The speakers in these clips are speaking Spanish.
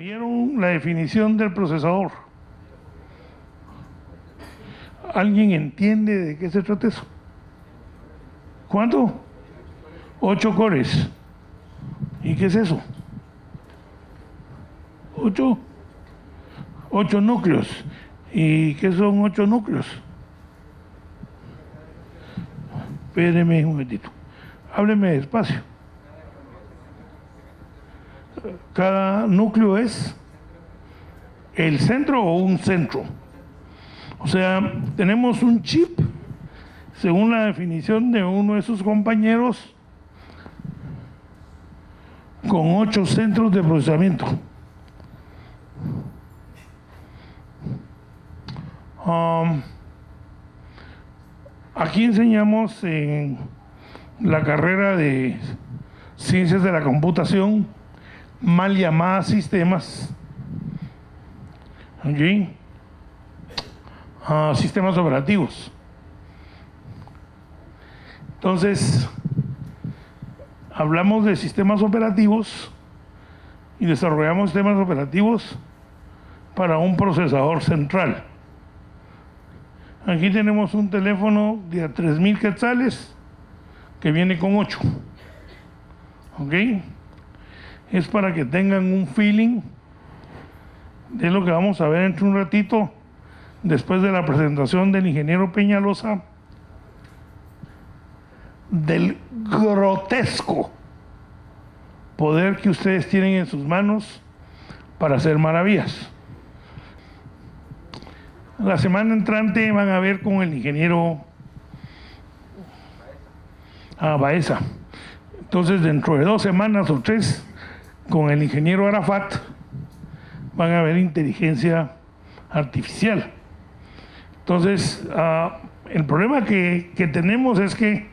¿Oyeron la definición del procesador? ¿Alguien entiende de qué se trata eso? ¿Cuánto? 8 cores. ¿Y qué es eso? 8 núcleos. ¿Y qué son 8 núcleos? Espéreme un momentito. Hábleme despacio. Cada núcleo es el centro o un centro. O sea, tenemos un chip, según la definición de uno de sus compañeros, con 8 centros de procesamiento. Aquí enseñamos en la carrera de Ciencias de la Computación, mal llamadas sistemas, ¿okay? Sistemas operativos. Entonces, hablamos de sistemas operativos y desarrollamos sistemas operativos para un procesador central. Aquí tenemos un teléfono de a 3,000 quetzales que viene con 8. ¿Ok? Es para que tengan un feeling de lo que vamos a ver entre un ratito, después de la presentación del ingeniero Peñalosa, del grotesco poder que ustedes tienen en sus manos para hacer maravillas. La semana entrante van a ver con el ingeniero Baeza. Entonces, dentro de 2 semanas o 3, con el ingeniero Arafat, van a ver inteligencia artificial. Entonces, el problema que tenemos es que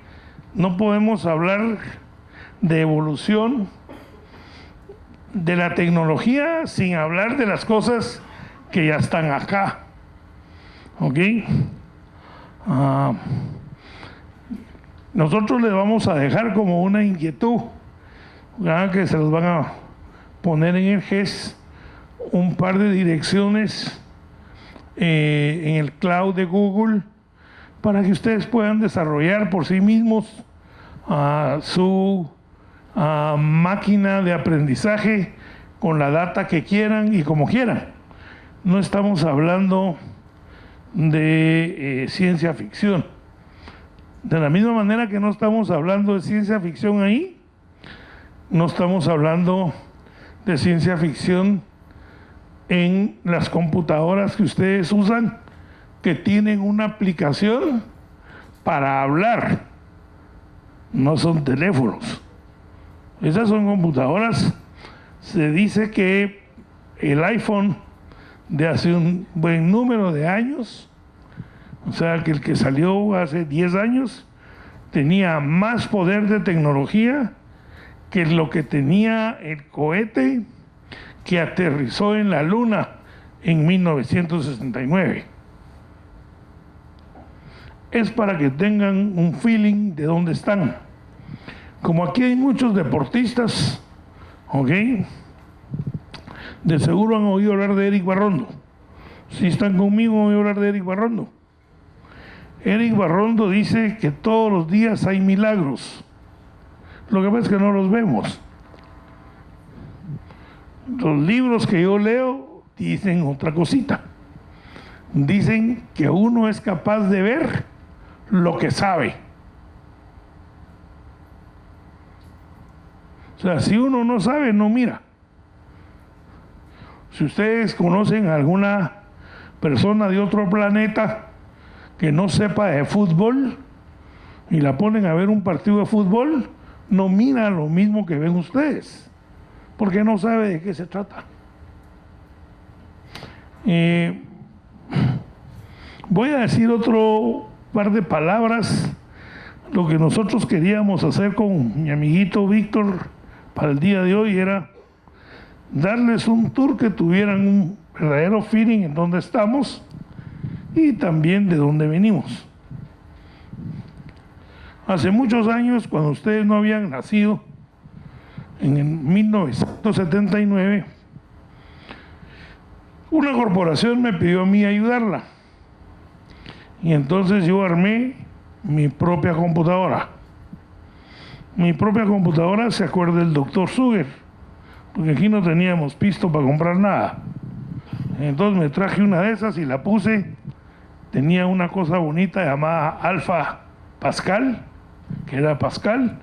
no podemos hablar de evolución de la tecnología sin hablar de las cosas que ya están acá. ¿Ok? Nosotros les vamos a dejar como una inquietud, ¿verdad? Que se los van a poner en el GES un par de direcciones en el cloud de Google para que ustedes puedan desarrollar por sí mismos su máquina de aprendizaje con la data que quieran y como quieran. No estamos hablando de ciencia ficción. De la misma manera que no estamos hablando de ciencia ficción ahí, no estamos hablando de ciencia ficción en las computadoras que ustedes usan, que tienen una aplicación para hablar. No son teléfonos. Esas son computadoras. Se dice que el iPhone de hace un buen número de años, o sea que el que salió hace 10 años, tenía más poder de tecnología que lo que tenía el cohete que aterrizó en la Luna en 1969. Es para que tengan un feeling de dónde están. Como aquí hay muchos deportistas, ¿ok? De seguro han oído hablar de Eric Barrondo. Si están conmigo, han oído hablar de Eric Barrondo. Eric Barrondo dice que todos los días hay milagros. Lo que pasa es que no los vemos. Los libros que yo leo dicen otra cosita. Dicen que uno es capaz de ver lo que sabe. O sea, si uno no sabe, no mira. Si ustedes conocen a alguna persona de otro planeta que no sepa de fútbol y la ponen a ver un partido de fútbol, no mira lo mismo que ven ustedes, porque no sabe de qué se trata. Voy a decir otro par de palabras. Lo que nosotros queríamos hacer con mi amiguito Víctor para el día de hoy era darles un tour que tuvieran un verdadero feeling en dónde estamos y también de dónde venimos. Hace muchos años, cuando ustedes no habían nacido, en 1979, Una corporación me pidió a mí ayudarla. Y entonces yo armé mi propia computadora. Mi propia computadora, se acuerda el doctor Suger, porque aquí no teníamos pisto para comprar nada. Entonces me traje una de esas y la puse. Tenía una cosa bonita llamada Alfa Pascal, que era Pascal,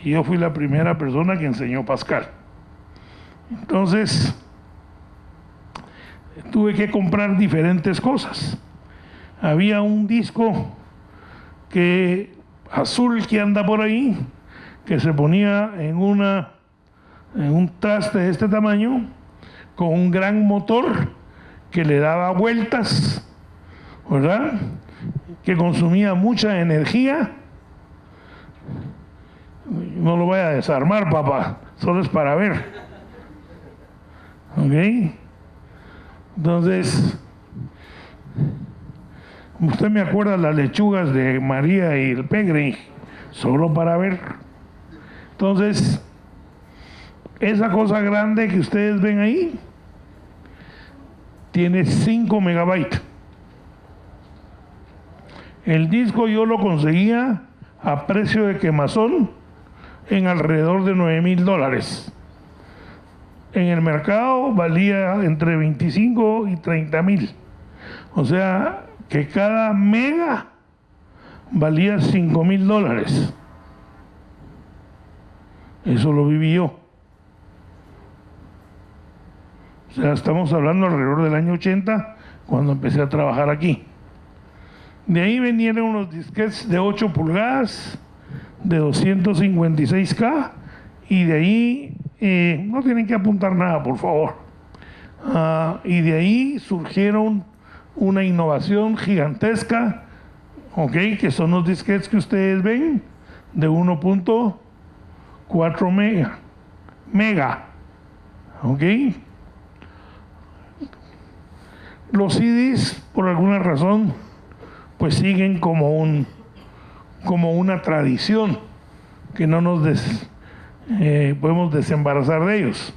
y yo fui la primera persona que enseñó Pascal. Entonces tuve que comprar diferentes cosas. Había un disco azul que anda por ahí, que se ponía en un traste de este tamaño, con un gran motor que le daba vueltas, ¿verdad? Que consumía mucha energía. No lo vaya a desarmar, papá, solo es para ver. ¿Ok? Entonces, usted me acuerda las lechugas de María y el Pegre, solo para ver. Entonces, esa cosa grande que ustedes ven ahí tiene 5 megabytes. El disco yo lo conseguía a precio de quemazón en alrededor de $9,000. En el mercado valía entre 25 y 30,000. O sea que cada mega valía $5,000. Eso lo viví yo. O sea, estamos hablando alrededor del año 80, cuando empecé a trabajar aquí. De ahí venían unos disquetes de 8 pulgadas, de 256K, y de ahí, no tienen que apuntar nada, por favor. Y de ahí surgieron una innovación gigantesca, ¿ok? Que son los disquetes que ustedes ven, de 1.4 mega, ¿ok? Los CDs, por alguna razón, pues siguen como una tradición que no nos podemos desembarazar de ellos.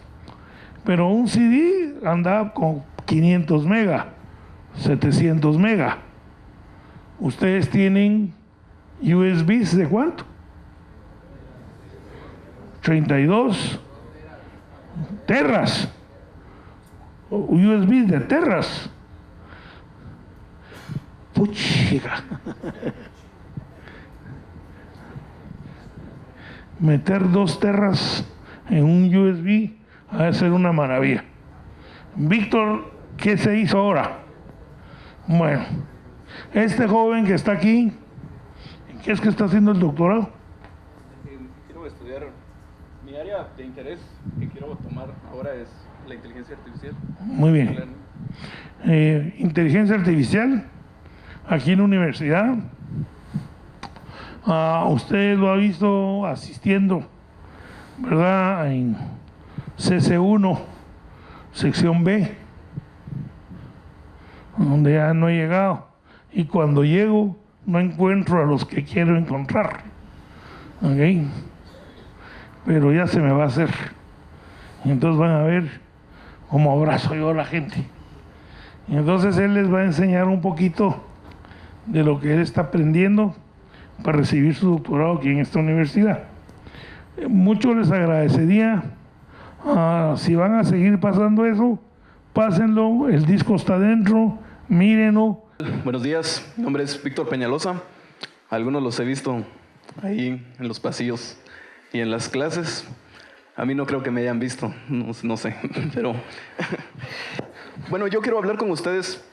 Pero un CD anda con 500 mega, 700 mega. Ustedes tienen USBs de ¿cuánto? 32 terras. USBs de terras. Puchiga. Meter 2 terras en un USB ha de ser una maravilla. Víctor, ¿qué se hizo ahora? Bueno, este joven que está aquí, ¿qué es que está haciendo el doctorado? Quiero estudiar, mi área de interés que quiero tomar ahora es la inteligencia artificial. Muy bien. Inteligencia artificial, aquí en la universidad. Usted lo ha visto asistiendo, ¿verdad? En CC1, sección B, donde ya no he llegado. Y cuando llego, no encuentro a los que quiero encontrar. ¿Ok? Pero ya se me va a hacer. Y entonces van a ver cómo abrazo yo a la gente. Y entonces él les va a enseñar un poquito de lo que él está aprendiendo para recibir su doctorado aquí en esta universidad. Mucho les agradecería, si van a seguir pasando eso, pásenlo, el disco está dentro, mírenlo. Buenos días, mi nombre es Víctor Peñalosa. Algunos los he visto ahí en los pasillos y en las clases. A mí no creo que me hayan visto, no sé, pero bueno, yo quiero hablar con ustedes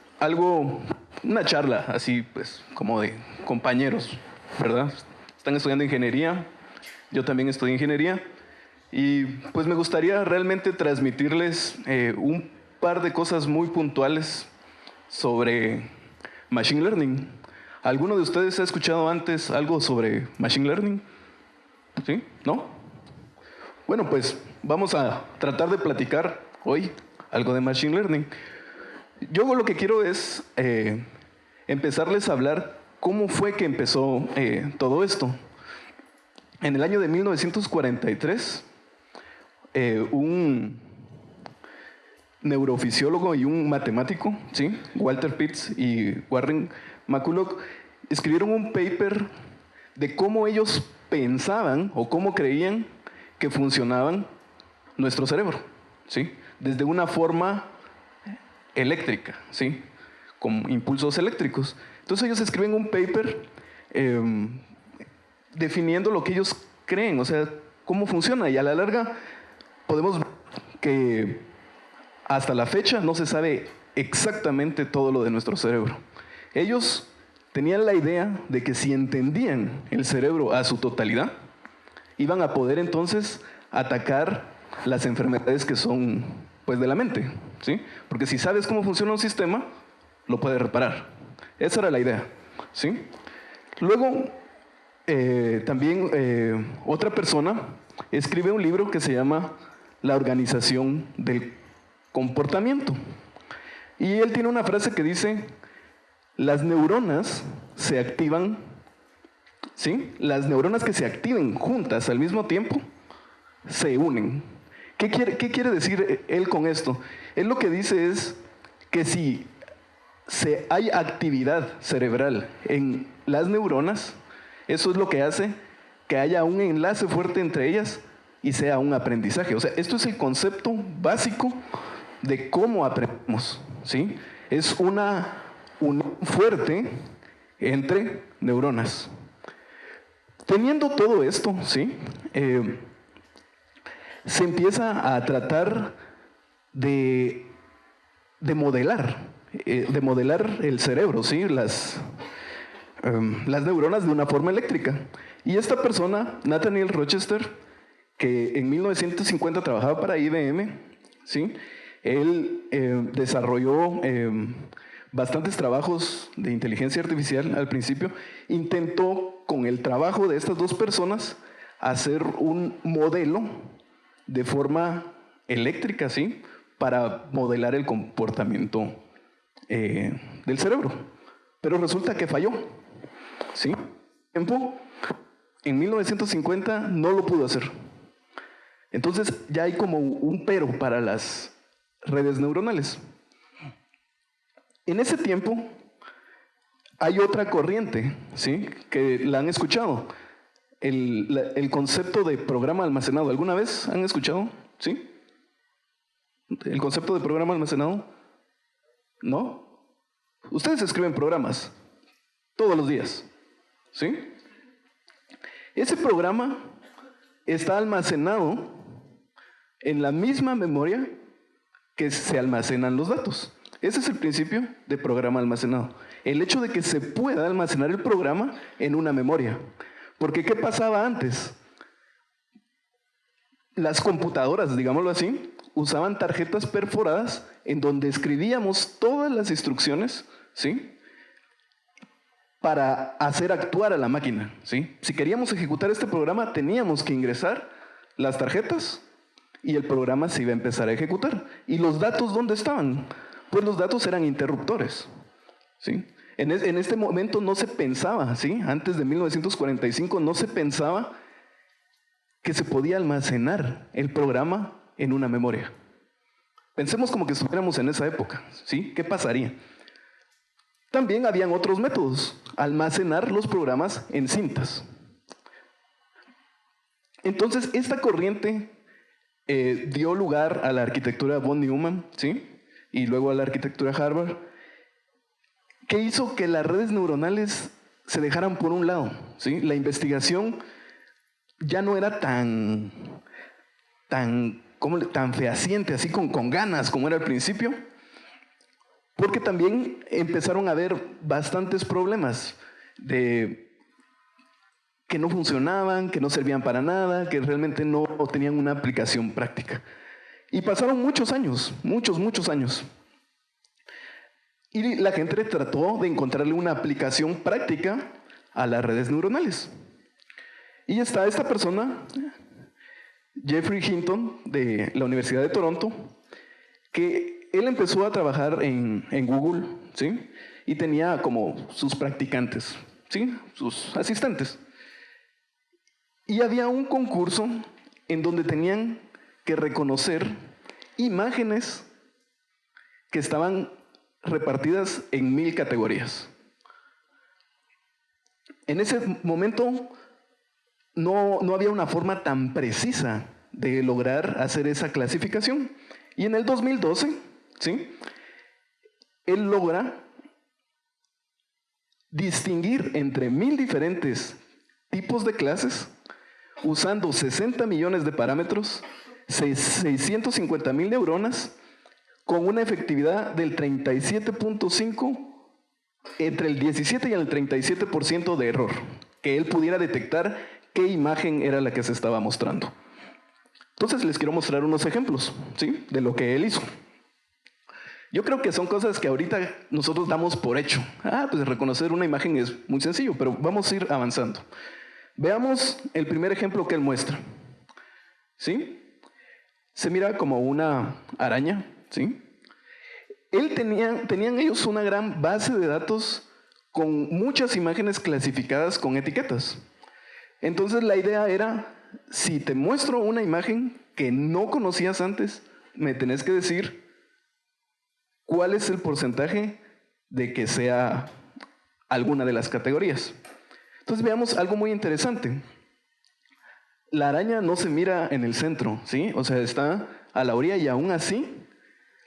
una charla así pues como de compañeros, ¿verdad? Están estudiando ingeniería, yo también estudié ingeniería y pues me gustaría realmente transmitirles un par de cosas muy puntuales sobre Machine Learning. ¿Alguno de ustedes ha escuchado antes algo sobre Machine Learning? ¿Sí? ¿No? Bueno, pues vamos a tratar de platicar hoy algo de Machine Learning. Yo lo que quiero es empezarles a hablar cómo fue que empezó todo esto. En el año de 1943, un neurofisiólogo y un matemático, ¿sí? Walter Pitts y Warren McCulloch, escribieron un paper de cómo ellos pensaban o cómo creían que funcionaban nuestro cerebro, ¿sí? Desde una forma eléctrica, ¿sí? Con impulsos eléctricos. Entonces ellos escriben un paper definiendo lo que ellos creen, o sea, cómo funciona. Y a la larga podemos ver que hasta la fecha no se sabe exactamente todo lo de nuestro cerebro. Ellos tenían la idea de que si entendían el cerebro a su totalidad, iban a poder entonces atacar las enfermedades que son, pues, de la mente, ¿sí? Porque si sabes cómo funciona un sistema, lo puedes reparar. Esa era la idea, ¿sí? Luego, también otra persona escribe un libro que se llama La organización del comportamiento. Y él tiene una frase que dice: las neuronas se activan, ¿sí? Las neuronas que se activen juntas al mismo tiempo se unen. ¿Qué quiere decir él con esto? Él lo que dice es que si hay actividad cerebral en las neuronas, eso es lo que hace que haya un enlace fuerte entre ellas y sea un aprendizaje. O sea, esto es el concepto básico de cómo aprendemos, ¿sí? Es una unión fuerte entre neuronas. Teniendo todo esto, ¿sí? Se empieza a tratar de modelar el cerebro, ¿sí? Las neuronas de una forma eléctrica. Y esta persona, Nathaniel Rochester, que en 1950 trabajaba para IBM, ¿sí? Él desarrolló bastantes trabajos de inteligencia artificial al principio. Intentó, con el trabajo de estas dos personas, hacer un modelo de forma eléctrica, ¿sí? Para modelar el comportamiento del cerebro. Pero resulta que falló, ¿sí? En 1950 no lo pudo hacer. Entonces ya hay como un pero para las redes neuronales. En ese tiempo hay otra corriente, ¿sí? Que la han escuchado. El concepto de programa almacenado. ¿Alguna vez han escuchado? ¿Sí? ¿El concepto de programa almacenado? ¿No? Ustedes escriben programas todos los días, ¿sí? Ese programa está almacenado en la misma memoria que se almacenan los datos. Ese es el principio de programa almacenado. El hecho de que se pueda almacenar el programa en una memoria. Porque ¿qué pasaba antes? Las computadoras, digámoslo así, usaban tarjetas perforadas en donde escribíamos todas las instrucciones, ¿sí? Para hacer actuar a la máquina, ¿sí? Si queríamos ejecutar este programa, teníamos que ingresar las tarjetas y el programa se iba a empezar a ejecutar. ¿Y los datos dónde estaban? Pues los datos eran interruptores, ¿sí? En este momento no se pensaba, ¿sí? Antes de 1945 no se pensaba que se podía almacenar el programa en una memoria. Pensemos como que estuviéramos en esa época, ¿sí? ¿Qué pasaría? También habían otros métodos, almacenar los programas en cintas. Entonces, esta corriente dio lugar a la arquitectura von Neumann, ¿sí? Y luego a la arquitectura Harvard, que hizo que las redes neuronales se dejaran por un lado, ¿sí? La investigación ya no era tan fehaciente, así con ganas como era al principio, porque también empezaron a haber bastantes problemas de que no funcionaban, que no servían para nada, que realmente no tenían una aplicación práctica. Y pasaron muchos años, muchos años. Y la gente trató de encontrarle una aplicación práctica a las redes neuronales. Y está esta persona, Geoffrey Hinton, de la Universidad de Toronto, que él empezó a trabajar en Google, ¿sí? Y tenía como sus practicantes, ¿sí? Sus asistentes. Y había un concurso en donde tenían que reconocer imágenes que estaban repartidas en 1000 categorías. En ese momento no había una forma tan precisa de lograr hacer esa clasificación. Y en el 2012, ¿sí?, él logra distinguir entre 1000 diferentes tipos de clases usando 60 millones de parámetros, 650,000 neuronas, con una efectividad del 37.5, entre el 17 y el 37% de error, que él pudiera detectar qué imagen era la que se estaba mostrando. Entonces les quiero mostrar unos ejemplos, ¿sí?, de lo que él hizo. Yo creo que son cosas que ahorita nosotros damos por hecho. Pues reconocer una imagen es muy sencillo, pero vamos a ir avanzando. Veamos el primer ejemplo que él muestra. ¿Sí? Se mira como una araña, ¿sí? Tenían ellos una gran base de datos con muchas imágenes clasificadas con etiquetas. Entonces la idea era, si te muestro una imagen que no conocías antes, me tenés que decir cuál es el porcentaje de que sea alguna de las categorías. Entonces veamos algo muy interesante. La araña no se mira en el centro, ¿sí? O sea, está a la orilla y aún así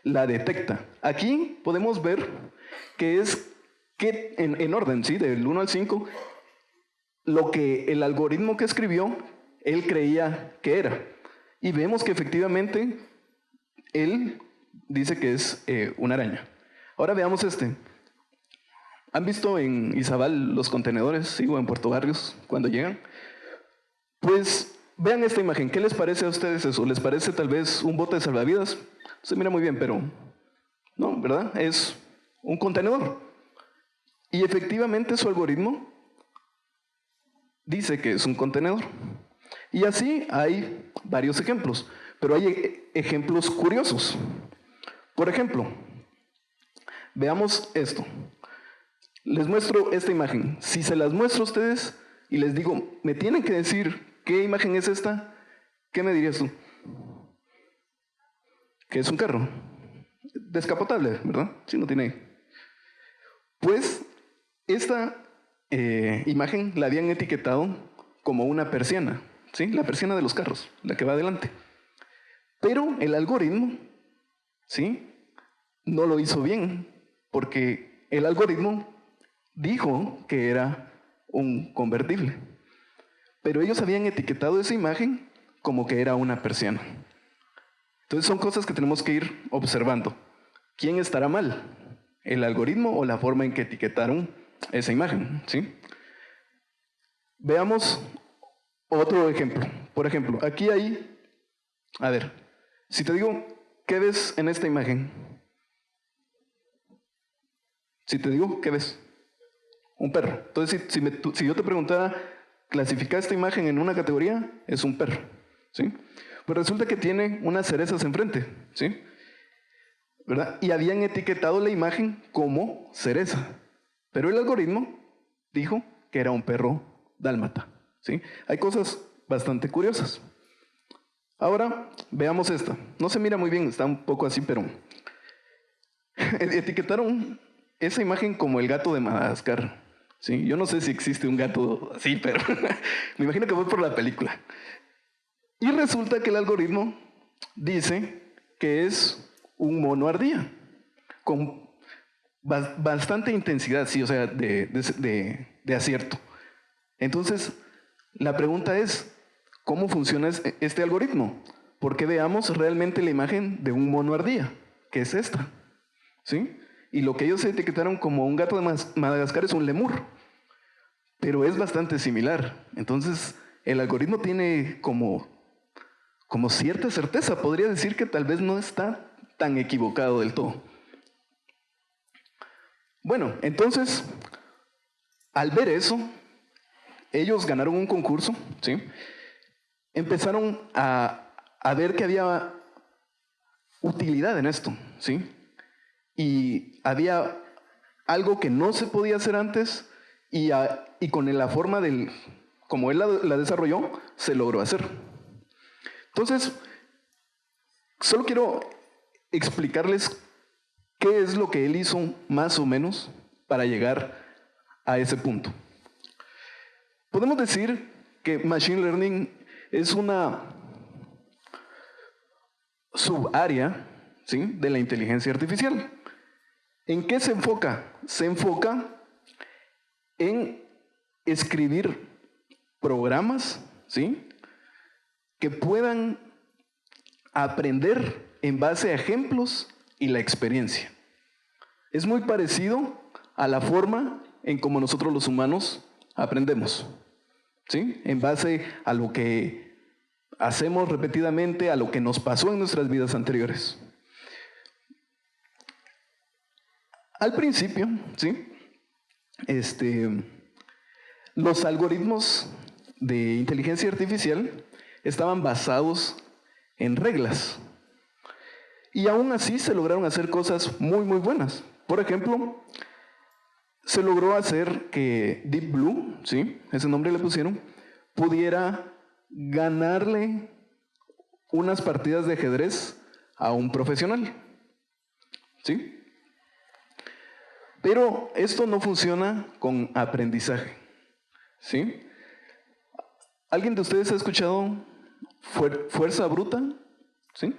la detecta. Aquí podemos ver que es que en orden, ¿sí?, del 1 al 5, lo que el algoritmo que escribió, él creía que era. Y vemos que efectivamente él dice que es una araña. Ahora veamos este. ¿Han visto en Izabal los contenedores, sí, o en Puerto Barrios cuando llegan? Pues vean esta imagen. ¿Qué les parece a ustedes eso? ¿Les parece tal vez un bote de salvavidas? Se mira muy bien, pero no, ¿verdad? Es un contenedor. Y efectivamente su algoritmo dice que es un contenedor. Y así hay varios ejemplos, pero hay ejemplos curiosos. Por ejemplo, veamos esto. Les muestro esta imagen. Si se las muestro a ustedes y les digo, me tienen que decir qué imagen es esta, ¿qué me dirías tú? Que es un carro descapotable, ¿verdad? Sí, no tiene. Pues esta imagen la habían etiquetado como una persiana, ¿sí? La persiana de los carros, la que va adelante. Pero el algoritmo, ¿sí?, no lo hizo bien, porque el algoritmo dijo que era un convertible. Pero ellos habían etiquetado esa imagen como que era una persiana. Entonces son cosas que tenemos que ir observando. ¿Quién estará mal? ¿El algoritmo o la forma en que etiquetaron esa imagen? ¿Sí? Veamos otro ejemplo. Por ejemplo, aquí hay... A ver, si te digo, ¿qué ves en esta imagen? Si te digo, ¿qué ves? Un perro. Entonces, si yo te preguntara, clasificar esta imagen en una categoría, es un perro, ¿sí? Pues resulta que tiene unas cerezas enfrente, ¿sí?, ¿verdad? Y habían etiquetado la imagen como cereza, pero el algoritmo dijo que era un perro dálmata, ¿sí? Hay cosas bastante curiosas. Ahora, veamos esta. No se mira muy bien, está un poco así, pero etiquetaron esa imagen como el gato de Madagascar, ¿sí? Yo no sé si existe un gato así, pero me imagino que fue por la película. Y resulta que el algoritmo dice que es un mono ardilla, con bastante intensidad, sí, o sea, de acierto. Entonces, la pregunta es, ¿cómo funciona este algoritmo? Porque veamos realmente la imagen de un mono ardilla, que es esta, ¿sí? Y lo que ellos etiquetaron como un gato de Madagascar es un lemur, pero es bastante similar. Entonces, el algoritmo tiene como cierta certeza. Podría decir que tal vez no está tan equivocado del todo. Bueno, entonces, al ver eso, ellos ganaron un concurso, ¿sí? Empezaron a ver que había utilidad en esto, ¿sí? Y había algo que no se podía hacer antes y con la forma como él la desarrolló, se logró hacer. Entonces, solo quiero explicarles ¿qué es lo que él hizo más o menos para llegar a ese punto? Podemos decir que Machine Learning es una subárea, ¿sí?, de la inteligencia artificial. ¿En qué se enfoca? Se enfoca en escribir programas, ¿sí?, que puedan aprender en base a ejemplos y la experiencia. Es muy parecido a la forma en cómo nosotros los humanos aprendemos, ¿sí?, en base a lo que hacemos repetidamente, a lo que nos pasó en nuestras vidas anteriores. Al principio, ¿sí?, los algoritmos de inteligencia artificial estaban basados en reglas. Y aún así se lograron hacer cosas muy, muy buenas. Por ejemplo, se logró hacer que Deep Blue, ¿sí?, ese nombre le pusieron, pudiera ganarle unas partidas de ajedrez a un profesional, ¿sí? Pero esto no funciona con aprendizaje, ¿sí? ¿Alguien de ustedes ha escuchado fuerza bruta? ¿Sí?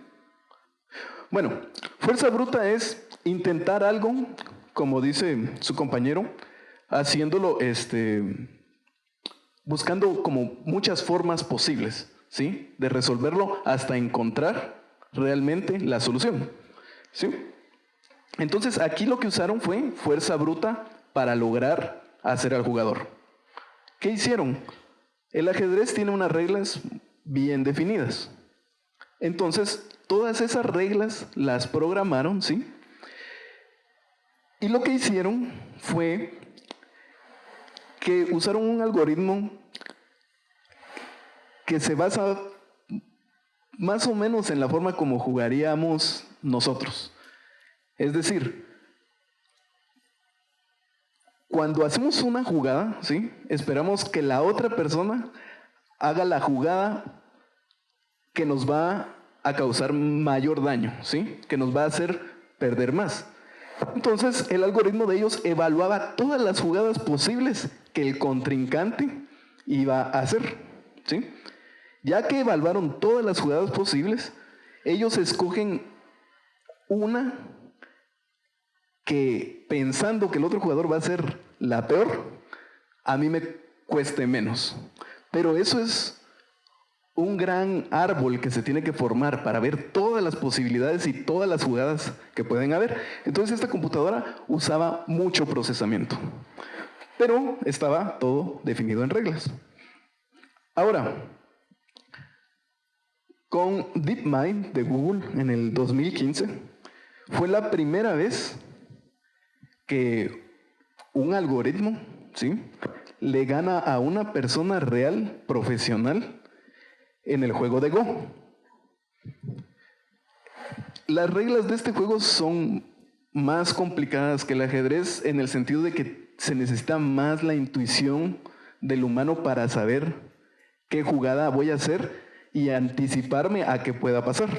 Bueno, fuerza bruta es intentar algo, como dice su compañero, haciéndolo, buscando como muchas formas posibles, ¿sí?, de resolverlo hasta encontrar realmente la solución, ¿sí? Entonces aquí lo que usaron fue fuerza bruta para lograr hacer al jugador. ¿Qué hicieron? El ajedrez tiene unas reglas bien definidas. Entonces, todas esas reglas las programaron, ¿sí? Y lo que hicieron fue que usaron un algoritmo que se basa más o menos en la forma como jugaríamos nosotros. Es decir, cuando hacemos una jugada, ¿sí?, esperamos que la otra persona haga la jugada que nos va a causar mayor daño, ¿sí?, que nos va a hacer perder más. Entonces, el algoritmo de ellos evaluaba todas las jugadas posibles que el contrincante iba a hacer, ¿sí? Ya que evaluaron todas las jugadas posibles, ellos escogen una que, pensando que el otro jugador va a ser la peor, a mí me cueste menos. Pero eso es un gran árbol que se tiene que formar para ver todas las posibilidades y todas las jugadas que pueden haber. Entonces esta computadora usaba mucho procesamiento, pero estaba todo definido en reglas. Ahora, con DeepMind de Google en el 2015, fue la primera vez que un algoritmo, ¿sí?, le gana a una persona real, profesional, en el juego de Go. Las reglas de este juego son más complicadas que el ajedrez en el sentido de que se necesita más la intuición del humano para saber qué jugada voy a hacer y anticiparme a qué pueda pasar.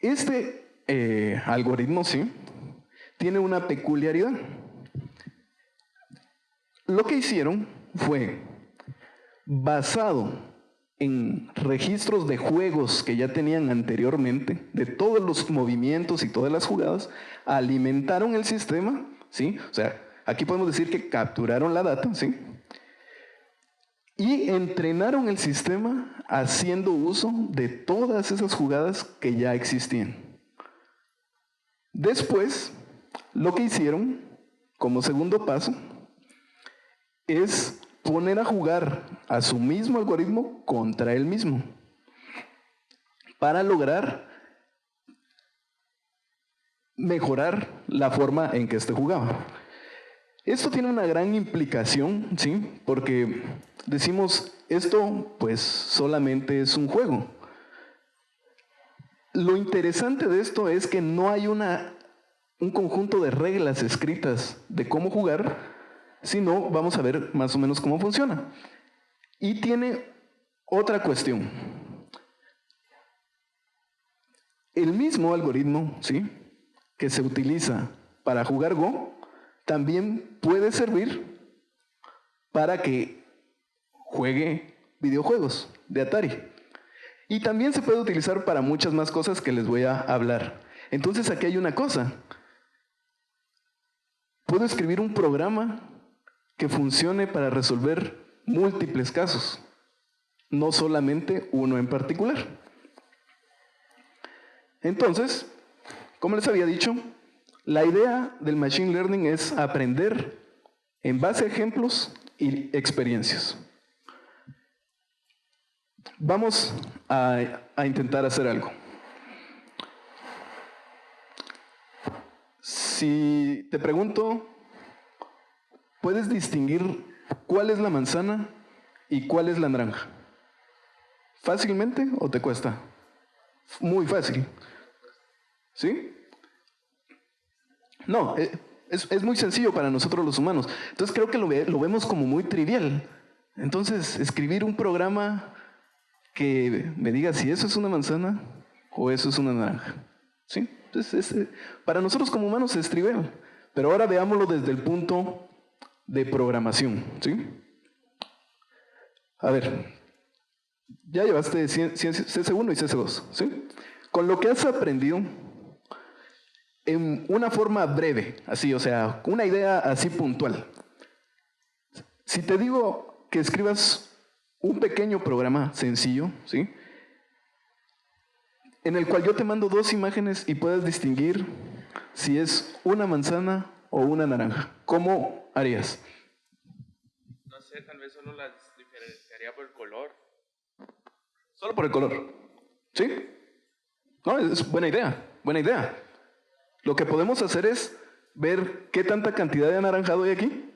Este algoritmo, sí, tiene una peculiaridad. Lo que hicieron fue, basado en registros de juegos que ya tenían anteriormente, de todos los movimientos y todas las jugadas, alimentaron el sistema, ¿sí? O sea, aquí podemos decir que capturaron la data, ¿sí?, y entrenaron el sistema haciendo uso de todas esas jugadas que ya existían. Después, lo que hicieron, como segundo paso, es poner a jugar a su mismo algoritmo contra él mismo, para lograr mejorar la forma en que éste jugaba. Esto tiene una gran implicación, ¿sí?, porque decimos, esto pues solamente es un juego. Lo interesante de esto es que no hay un conjunto de reglas escritas de cómo jugar, sino vamos a ver más o menos cómo funciona. Y tiene otra cuestión. el mismo algoritmo, ¿sí?, que se utiliza para jugar Go, también puede servir para que juegue videojuegos de Atari. Y también se puede utilizar para muchas más cosas que les voy a hablar. Entonces aquí hay una cosa. Puedo escribir un programa que funcione para resolver múltiples casos, no solamente uno en particular. Entonces, como les había dicho, la idea del Machine Learning es aprender en base a ejemplos y experiencias. Vamos a intentar hacer algo. Si te pregunto, ¿puedes distinguir cuál es la manzana y cuál es la naranja? ¿Fácilmente o te cuesta? Muy fácil. ¿Sí? No, es muy sencillo para nosotros los humanos. Entonces creo que lo vemos como muy trivial. Entonces, escribir un programa que me diga si eso es una manzana o eso es una naranja. ¿Sí? Entonces, para nosotros como humanos es trivial. Pero ahora veámoslo desde el punto de programación. ¿Sí? A ver, ya llevaste CC1 y CC2. ¿Sí? Con lo que has aprendido, en una forma breve, así, o sea, una idea así puntual. Si te digo que escribas un pequeño programa sencillo, ¿sí?, en el cual yo te mando dos imágenes y puedes distinguir si es una manzana o una naranja, ¿cómo harías? No sé, tal vez solo las diferenciaría por el color. Solo por el color. ¿Sí? No, es buena idea, buena idea. Lo que podemos hacer es ver qué tanta cantidad de anaranjado hay aquí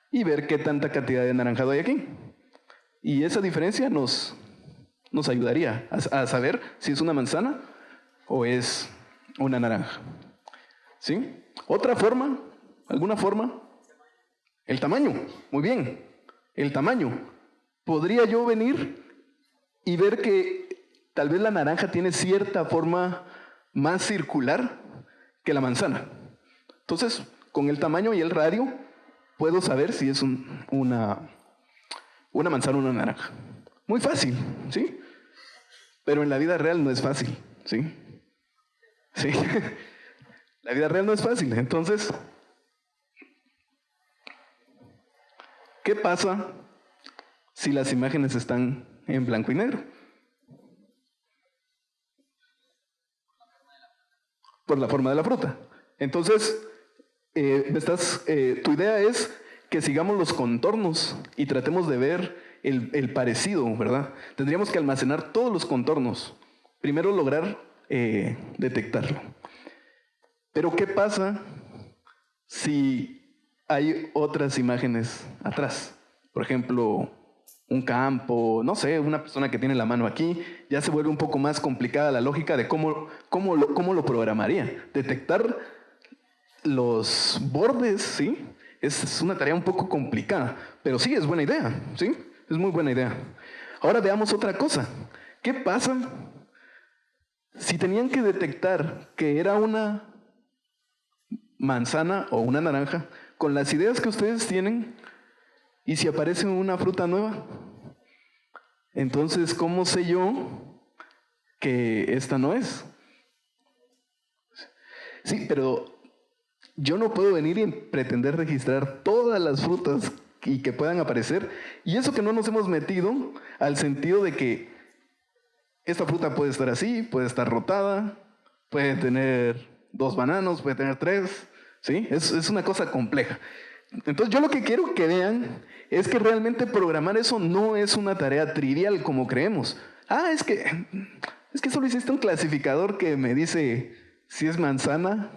y ver qué tanta cantidad de anaranjado hay aquí. Y esa diferencia nos ayudaría a saber si es una manzana o es una naranja. ¿Sí? ¿Otra forma? ¿Alguna forma? El tamaño. Muy bien. El tamaño. ¿Podría yo venir y ver que tal vez la naranja tiene cierta forma más circular que la manzana? Entonces, con el tamaño y el radio, puedo saber si es una manzana o una naranja. Muy fácil, ¿sí? Pero en la vida real no es fácil, ¿sí? Sí. La vida real no es fácil. Entonces, ¿qué pasa si las imágenes están en blanco y negro? Por la forma de la fruta. Entonces, tu idea es que sigamos los contornos y tratemos de ver el parecido, ¿verdad? Tendríamos que almacenar todos los contornos. Primero lograr detectarlo. Pero ¿qué pasa si hay otras imágenes atrás? Por ejemplo, un campo, no sé, una persona que tiene la mano aquí, ya se vuelve un poco más complicada la lógica de cómo lo programaría. Detectar los bordes, ¿sí? Es una tarea un poco complicada, pero sí, es buena idea, ¿sí? Es muy buena idea. Ahora veamos otra cosa. ¿Qué pasa si tenían que detectar que era una manzana o una naranja con las ideas que ustedes tienen y si aparece una fruta nueva? Entonces, ¿cómo sé yo que esta no es? Sí, pero yo no puedo venir y pretender registrar todas las frutas y que puedan aparecer. Y eso que no nos hemos metido al sentido de que esta fruta puede estar así, puede estar rotada, puede tener 2 bananos, puede tener 3, ¿sí? Es una cosa compleja. Entonces yo lo que quiero que vean es que realmente programar eso no es una tarea trivial como creemos. Es que solo hiciste un clasificador que me dice si es manzana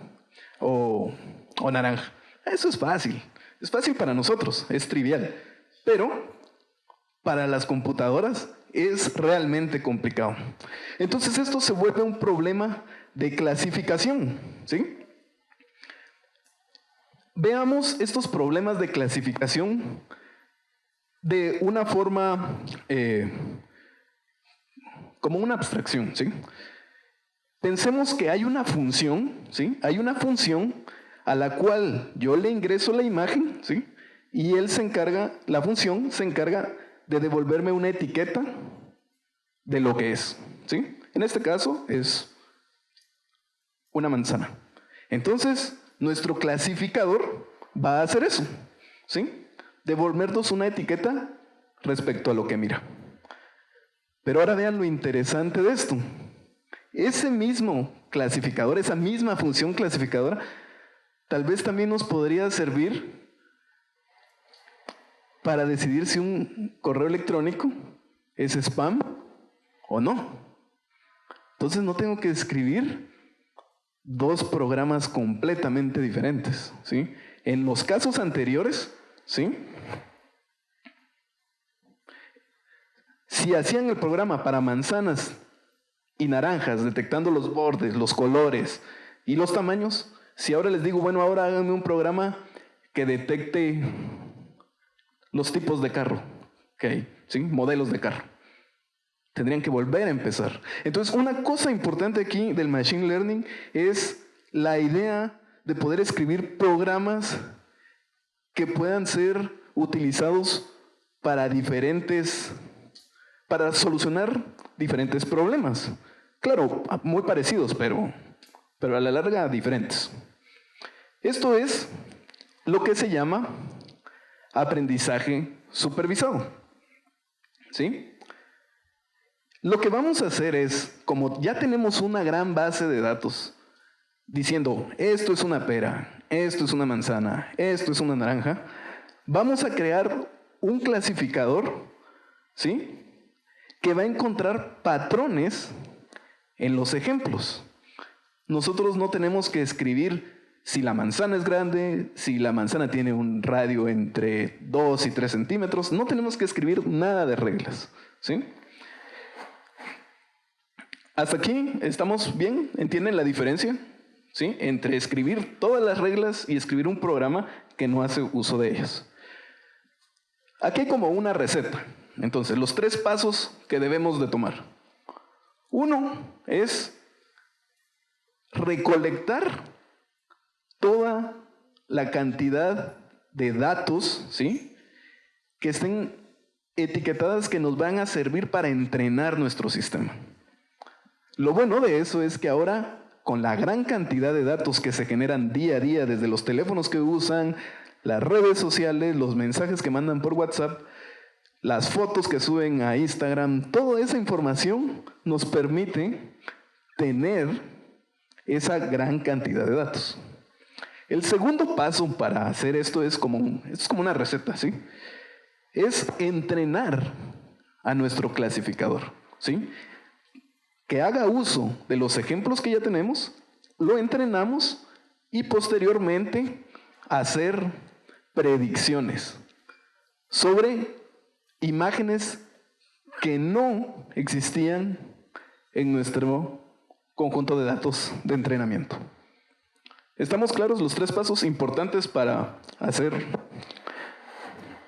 o naranja. Eso es fácil para nosotros, es trivial. Pero para las computadoras es realmente complicado. Entonces esto se vuelve un problema de clasificación, ¿sí? Veamos estos problemas de clasificación de una forma como una abstracción, ¿sí? Pensemos que hay una función, ¿sí? Hay una función a la cual yo le ingreso la imagen, ¿sí? Y él se encarga, la función se encarga de devolverme una etiqueta de lo que es, ¿sí? En este caso es una manzana. Entonces, nuestro clasificador va a hacer eso, ¿sí? Devolvernos una etiqueta respecto a lo que mira. Pero ahora vean lo interesante de esto. Ese mismo clasificador, esa misma función clasificadora, tal vez también nos podría servir para decidir si un correo electrónico es spam o no. Entonces no tengo que escribir dos programas completamente diferentes, ¿sí? En los casos anteriores, ¿sí? Si hacían el programa para manzanas y naranjas, detectando los bordes, los colores y los tamaños, si ahora les digo, bueno, ahora háganme un programa que detecte los tipos de carro que hay, ¿sí? Modelos de carro. Tendrían que volver a empezar. Entonces, una cosa importante aquí del Machine Learning es la idea de poder escribir programas que puedan ser utilizados para solucionar diferentes problemas. Claro, muy parecidos, pero a la larga diferentes. Esto es lo que se llama aprendizaje supervisado, ¿sí? Lo que vamos a hacer es, como ya tenemos una gran base de datos, diciendo, esto es una pera, esto es una manzana, esto es una naranja, vamos a crear un clasificador, ¿sí? Que va a encontrar patrones en los ejemplos. Nosotros no tenemos que escribir si la manzana es grande, si la manzana tiene un radio entre 2 y 3 centímetros, no tenemos que escribir nada de reglas, ¿sí? ¿Hasta aquí estamos bien? ¿Entienden la diferencia? ¿Sí? Entre escribir todas las reglas y escribir un programa que no hace uso de ellas. Aquí hay como una receta. Entonces, los 3 pasos que debemos de tomar. Uno es recolectar toda la cantidad de datos, ¿sí? Que estén etiquetadas, que nos van a servir para entrenar nuestro sistema. Lo bueno de eso es que ahora, con la gran cantidad de datos que se generan día a día desde los teléfonos que usan, las redes sociales, los mensajes que mandan por WhatsApp, las fotos que suben a Instagram, toda esa información nos permite tener esa gran cantidad de datos. El segundo paso para hacer esto es como una receta, ¿sí? Es entrenar a nuestro clasificador, ¿sí? Que haga uso de los ejemplos que ya tenemos, lo entrenamos y posteriormente hacer predicciones sobre imágenes que no existían en nuestro conjunto de datos de entrenamiento. ¿Estamos claros los 3 pasos importantes para hacer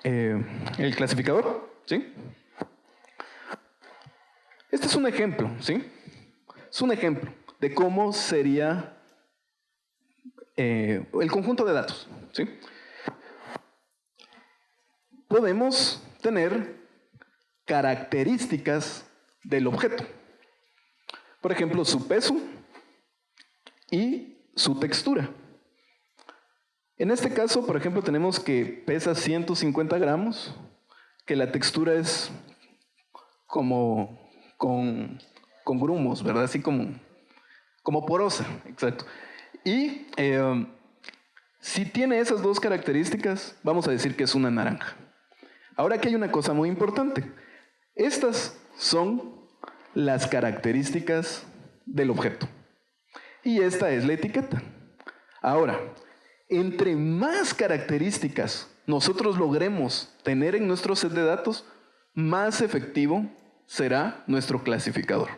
el clasificador? ¿Sí? Este es un ejemplo, ¿sí? Es un ejemplo de cómo sería el conjunto de datos, ¿sí? Podemos tener características del objeto. Por ejemplo, su peso y su textura. En este caso, por ejemplo, tenemos que pesa 150 gramos, que la textura es como con grumos, ¿verdad? Así como porosa, exacto. Y si tiene esas 2 características, vamos a decir que es una naranja. Ahora aquí hay una cosa muy importante. Estas son las características del objeto. Y esta es la etiqueta. Ahora, entre más características nosotros logremos tener en nuestro set de datos, más efectivo será nuestro clasificador.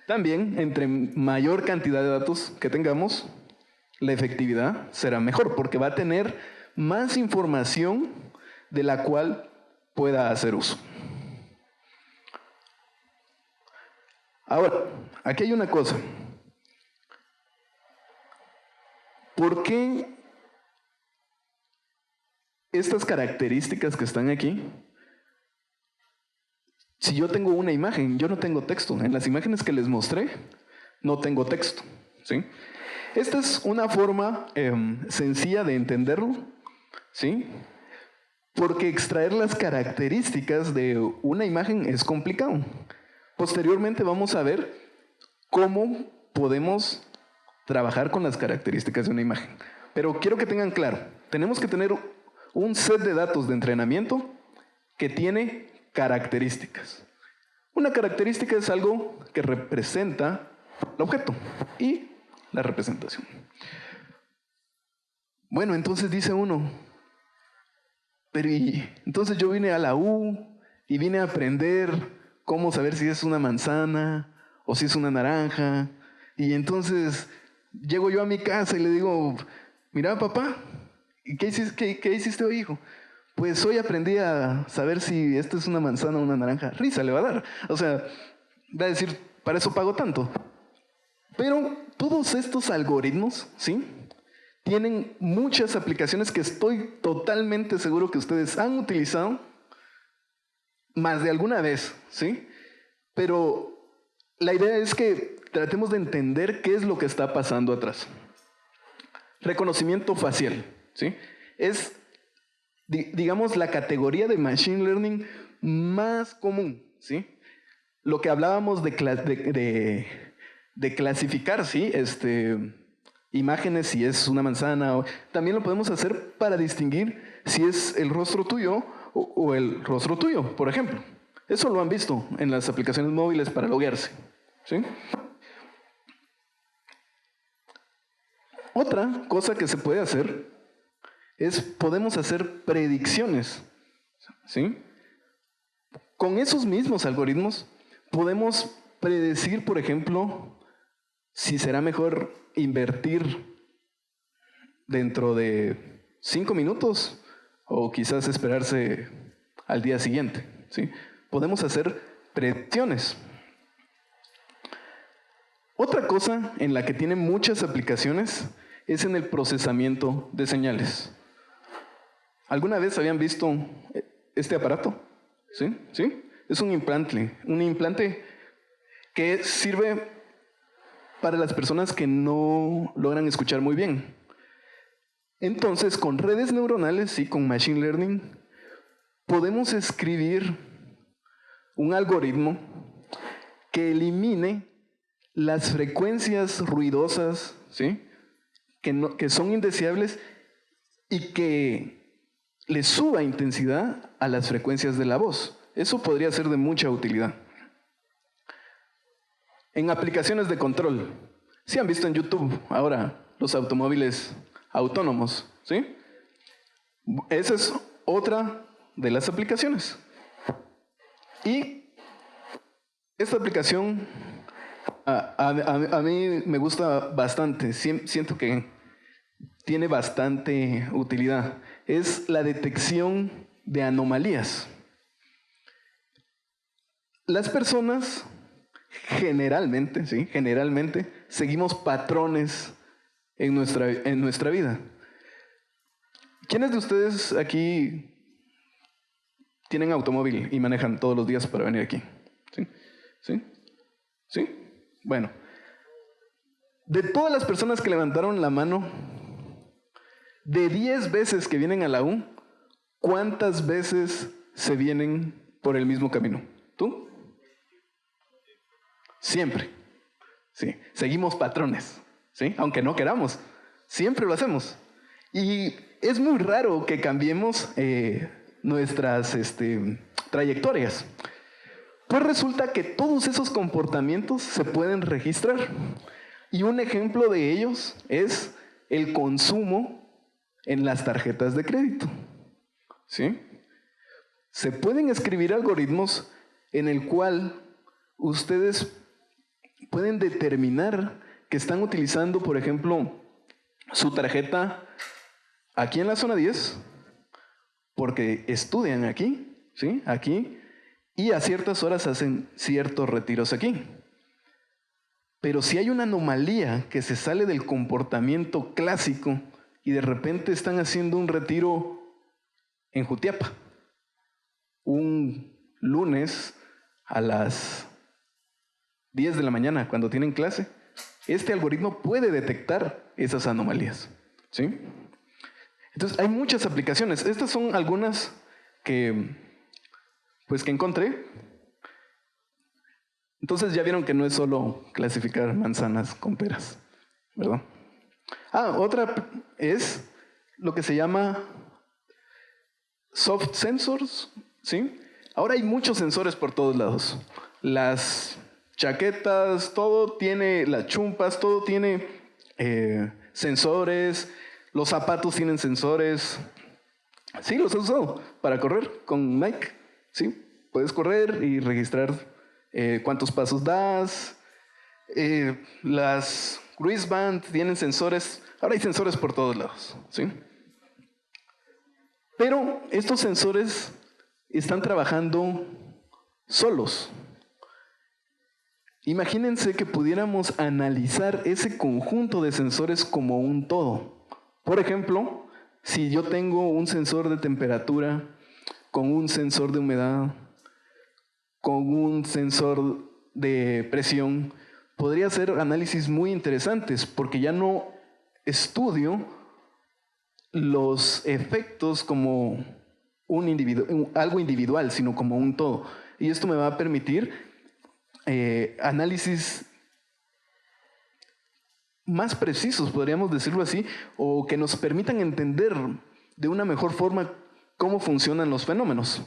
También, entre mayor cantidad de datos que tengamos, la efectividad será mejor, porque va a tener más información de la cual pueda hacer uso. Ahora, aquí hay una cosa. ¿Por qué estas características que están aquí? Si yo tengo una imagen, yo no tengo texto. En las imágenes que les mostré, no tengo texto, ¿sí? Esta es una forma sencilla de entenderlo, ¿sí? Porque extraer las características de una imagen es complicado. Posteriormente vamos a ver cómo podemos trabajar con las características de una imagen. Pero quiero que tengan claro, tenemos que tener un set de datos de entrenamiento que tiene características. Una característica es algo que representa el objeto y la representación. Bueno, entonces dice uno, pero entonces yo vine a la U y vine a aprender cómo saber si es una manzana o si es una naranja. Y entonces llego yo a mi casa y le digo, mira papá, ¿qué hiciste hoy, hijo? Pues hoy aprendí a saber si esto es una manzana o una naranja. Risa le va a dar. O sea, va a decir, para eso pago tanto. Pero todos estos algoritmos, ¿sí?, tienen muchas aplicaciones que estoy totalmente seguro que ustedes han utilizado más de alguna vez, ¿sí? Pero la idea es que tratemos de entender qué es lo que está pasando atrás. Reconocimiento facial, ¿sí? Es, digamos, la categoría de Machine Learning más común, ¿sí? Lo que hablábamos de clasificar, ¿sí?, imágenes, si es una manzana, también lo podemos hacer para distinguir si es el rostro tuyo o el rostro tuyo, por ejemplo. Eso lo han visto en las aplicaciones móviles para loguearse, ¿sí? Otra cosa que se puede hacer es, podemos hacer predicciones, ¿sí? Con esos mismos algoritmos podemos predecir, por ejemplo, si será mejor invertir dentro de 5 minutos o quizás esperarse al día siguiente, ¿sí? Podemos hacer predicciones. Otra cosa en la que tiene muchas aplicaciones es en el procesamiento de señales. ¿Alguna vez habían visto este aparato? ¿Sí? ¿Sí? Es un implante que sirve para las personas que no logran escuchar muy bien. Entonces, con redes neuronales, sí, con Machine Learning, podemos escribir un algoritmo que elimine las frecuencias ruidosas, ¿sí?, que son indeseables y que le suba intensidad a las frecuencias de la voz. Eso podría ser de mucha utilidad. En aplicaciones de control, ¿sí han visto en YouTube ahora los automóviles autónomos? ¿Sí? Esa es otra de las aplicaciones. Y esta aplicación a mí me gusta bastante, siento que tiene bastante utilidad. Es la detección de anomalías. Las personas generalmente, ¿sí?, generalmente seguimos patrones en nuestra vida. ¿Quiénes de ustedes aquí tienen automóvil y manejan todos los días para venir aquí? ¿Sí? ¿Sí? ¿Sí? Bueno, de todas las personas que levantaron la mano, de 10 veces que vienen a la U, ¿cuántas veces se vienen por el mismo camino? ¿Tú? Siempre. Sí, seguimos patrones, ¿sí? Aunque no queramos, siempre lo hacemos. Y es muy raro que cambiemos nuestras trayectorias. Pues resulta que todos esos comportamientos se pueden registrar. Y un ejemplo de ellos es el consumo en las tarjetas de crédito, ¿sí? Se pueden escribir algoritmos en el cual ustedes pueden determinar que están utilizando, por ejemplo, su tarjeta aquí en la zona 10, porque estudian aquí, ¿sí?, aquí, y a ciertas horas hacen ciertos retiros aquí. Pero si hay una anomalía que se sale del comportamiento clásico y de repente están haciendo un retiro en Jutiapa, un lunes a las 10 de la mañana cuando tienen clase, este algoritmo puede detectar esas anomalías, ¿sí? Entonces hay muchas aplicaciones. Estas son algunas que encontré. Entonces ya vieron que no es solo clasificar manzanas con peras, ¿verdad? Otra es lo que se llama soft sensors, ¿sí? Ahora hay muchos sensores por todos lados. Las chaquetas, todo tiene, las chumpas, todo tiene sensores. Los zapatos tienen sensores. Sí, los he usado para correr con Nike, ¿sí? Puedes correr y registrar cuántos pasos das. Las wristband tienen sensores. Ahora hay sensores por todos lados, ¿sí? Pero estos sensores están trabajando solos. Imagínense que pudiéramos analizar ese conjunto de sensores como un todo. Por ejemplo, si yo tengo un sensor de temperatura con un sensor de humedad, con un sensor de presión, podría hacer análisis muy interesantes porque ya no estudio los efectos como algo individual, sino como un todo. Y esto me va a permitir análisis más precisos, podríamos decirlo así, o que nos permitan entender de una mejor forma cómo funcionan los fenómenos.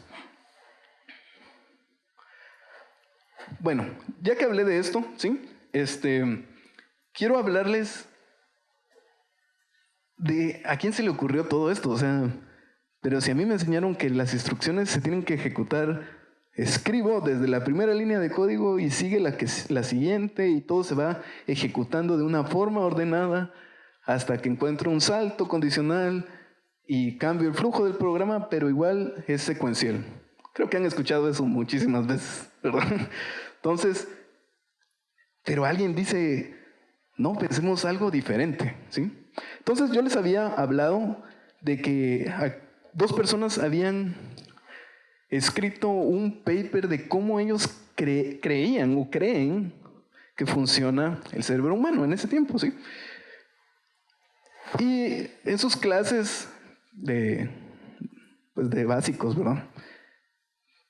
Bueno, ya que hablé de esto, ¿sí? Quiero hablarles de a quién se le ocurrió todo esto. O sea, pero si a mí me enseñaron que las instrucciones se tienen que ejecutar, escribo desde la primera línea de código y sigue la siguiente y todo se va ejecutando de una forma ordenada hasta que encuentro un salto condicional y cambio el flujo del programa, pero igual es secuencial. Creo que han escuchado eso muchísimas veces, ¿verdad? Entonces, pero alguien dice, no, pensemos algo diferente, ¿sí? Entonces yo les había hablado de que dos personas habían escrito un paper de cómo ellos creían o creen que funciona el cerebro humano en ese tiempo, ¿sí? Y en sus clases de básicos, ¿verdad?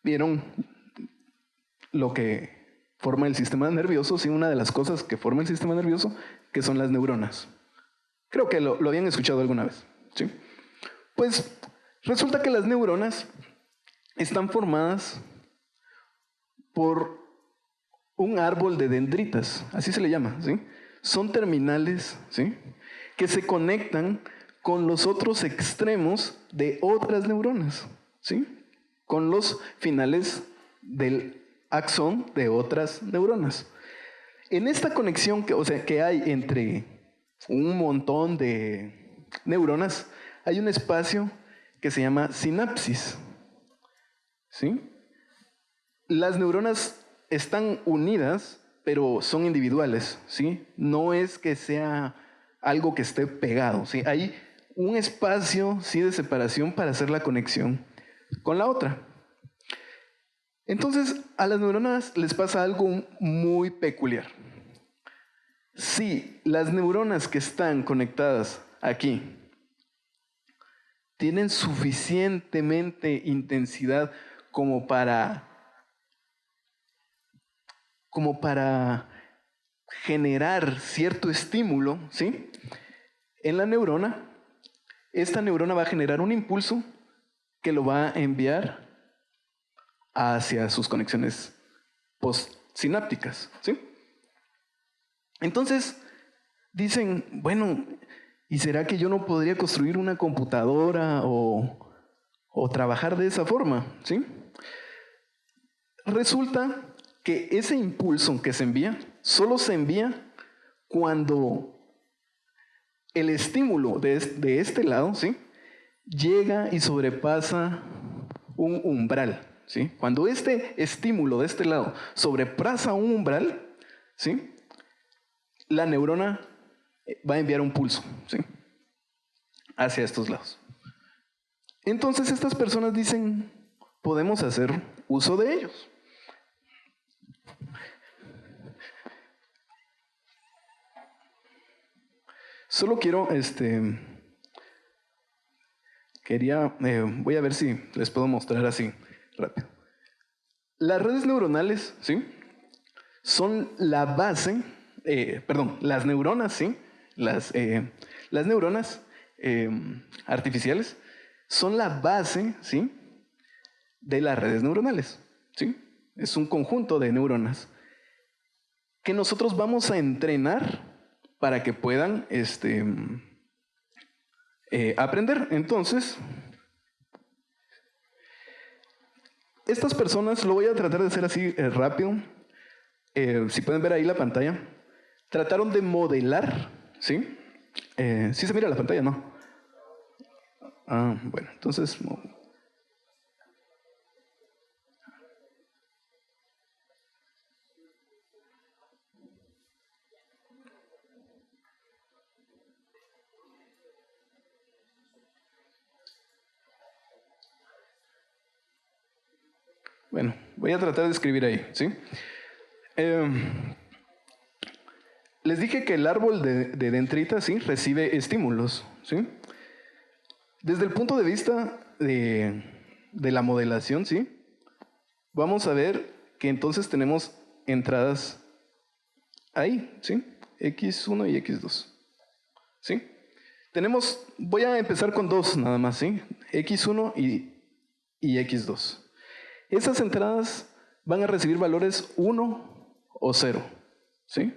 Vieron lo que forma el sistema nervioso, sí, una de las cosas que forma el sistema nervioso, que son las neuronas. Creo que lo habían escuchado alguna vez, ¿sí? Pues resulta que las neuronas están formadas por un árbol de dendritas, así se le llama, ¿sí? Son terminales, ¿sí? Que se conectan con los otros extremos de otras neuronas, ¿sí? Con los finales del axón de otras neuronas. En esta conexión que hay entre un montón de neuronas, hay un espacio que se llama sinapsis, ¿sí? Las neuronas están unidas, pero son individuales, ¿sí? No es que sea algo que esté pegado, ¿sí? Hay un espacio, sí, de separación para hacer la conexión con la otra. Entonces, a las neuronas les pasa algo muy peculiar. Si las neuronas que están conectadas aquí tienen suficientemente intensidad como para generar cierto estímulo, ¿sí? En la neurona, esta neurona va a generar un impulso que lo va a enviar hacia sus conexiones postsinápticas, ¿sí? Entonces, dicen, bueno, ¿y será que yo no podría construir una computadora o trabajar de esa forma, ¿sí? Resulta que ese impulso que se envía, solo se envía cuando el estímulo de este lado, ¿sí? Llega y sobrepasa un umbral, ¿sí? Cuando este estímulo de este lado sobrepasa un umbral, ¿sí? la neurona va a enviar un pulso, ¿sí?, hacia estos lados. Entonces estas personas dicen, podemos hacer uso de ellos. Solo quiero, voy a ver si les puedo mostrar así rápido. Las redes neuronales, ¿sí?, son la base, las neuronas, ¿sí?, las neuronas artificiales son la base, ¿sí?, de las redes neuronales, ¿sí? Es un conjunto de neuronas que nosotros vamos a entrenar para que puedan aprender. Entonces, estas personas, lo voy a tratar de hacer así rápido. Si pueden ver ahí la pantalla, trataron de modelar, ¿sí? ¿Sí se mira la pantalla, no? Ah, bueno, entonces... Bueno, voy a tratar de escribir ahí, ¿sí? Les dije que el árbol de dendritas, ¿sí?, recibe estímulos, ¿sí? Desde el punto de vista de la modelación, ¿sí?, vamos a ver que entonces tenemos entradas ahí, ¿sí?, X1 y X2, ¿sí? Voy a empezar con dos nada más, ¿sí?, X1 y X2. Esas entradas van a recibir valores 1 o 0, ¿sí?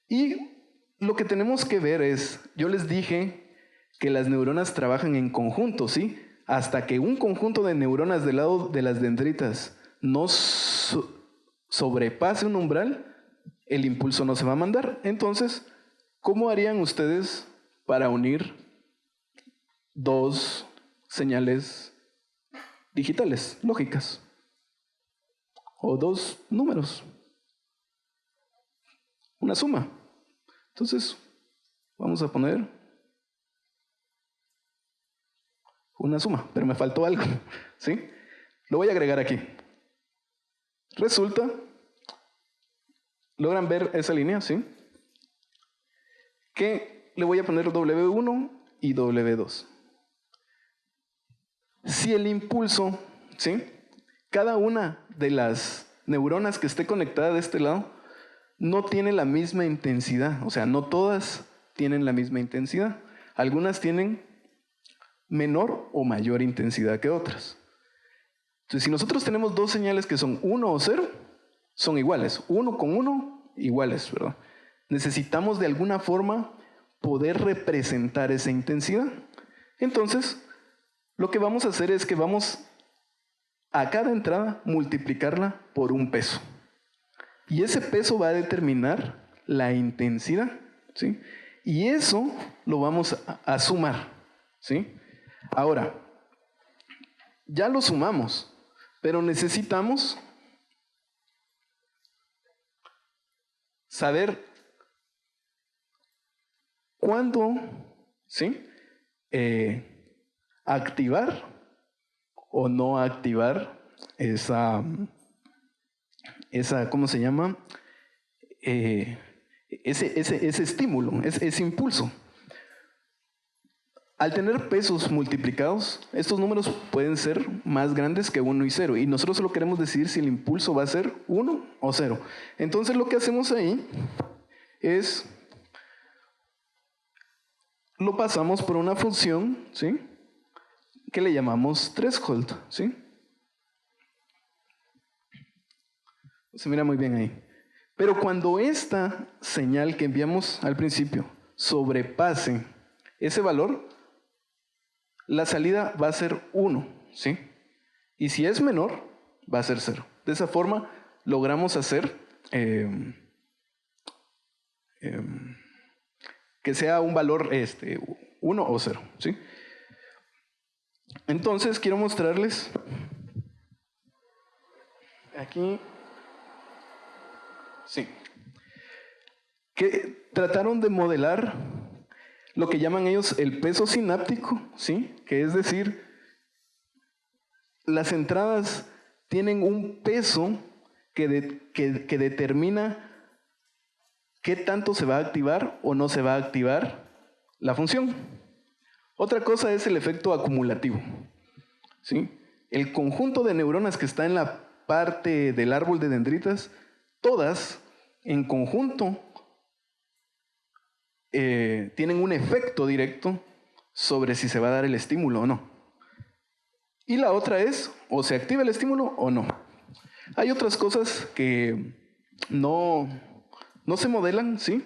Y lo que tenemos que ver es, yo les dije que las neuronas trabajan en conjunto, ¿sí? Hasta que un conjunto de neuronas del lado de las dendritas no sobrepase un umbral, el impulso no se va a mandar. Entonces, ¿cómo harían ustedes para unir dos señales digitales, lógicas, o dos números? Una suma. Entonces, vamos a poner una suma, pero me faltó algo, ¿sí? Lo voy a agregar aquí. Resulta, ¿logran ver esa línea, sí?, que le voy a poner W1 y W2. Si el impulso, ¿sí?, cada una de las neuronas que esté conectada de este lado no tiene la misma intensidad, o sea, no todas tienen la misma intensidad. Algunas tienen menor o mayor intensidad que otras. Entonces, si nosotros tenemos dos señales que son 1 o 0, son iguales. 1 con 1, iguales, ¿verdad? Necesitamos de alguna forma poder representar esa intensidad. Entonces, lo que vamos a hacer es que vamos a cada entrada multiplicarla por un peso. Y ese peso va a determinar la intensidad, ¿sí? Y eso lo vamos a sumar, ¿sí? Ahora, ya lo sumamos, pero necesitamos saber cuándo, ¿sí?, activar o no activar esa ¿cómo se llama? Ese estímulo, ese impulso. Al tener pesos multiplicados, estos números pueden ser más grandes que 1 y 0. Y nosotros solo queremos decidir si el impulso va a ser 1 o 0. Entonces lo que hacemos ahí es, lo pasamos por una función, ¿sí?, que le llamamos threshold, ¿sí? Se mira muy bien ahí. Pero cuando esta señal que enviamos al principio sobrepase ese valor, la salida va a ser 1, ¿sí? Y si es menor, va a ser 0. De esa forma logramos hacer que sea un valor 1 o 0, ¿sí? Entonces quiero mostrarles aquí, sí, que trataron de modelar lo que llaman ellos el peso sináptico, ¿sí? Que es decir, las entradas tienen un peso que determina qué tanto se va a activar o no se va a activar la función. Otra cosa es el efecto acumulativo, ¿sí? El conjunto de neuronas que está en la parte del árbol de dendritas, todas en conjunto tienen un efecto directo sobre si se va a dar el estímulo o no. Y la otra es, o se activa el estímulo o no. Hay otras cosas que no se modelan, ¿sí?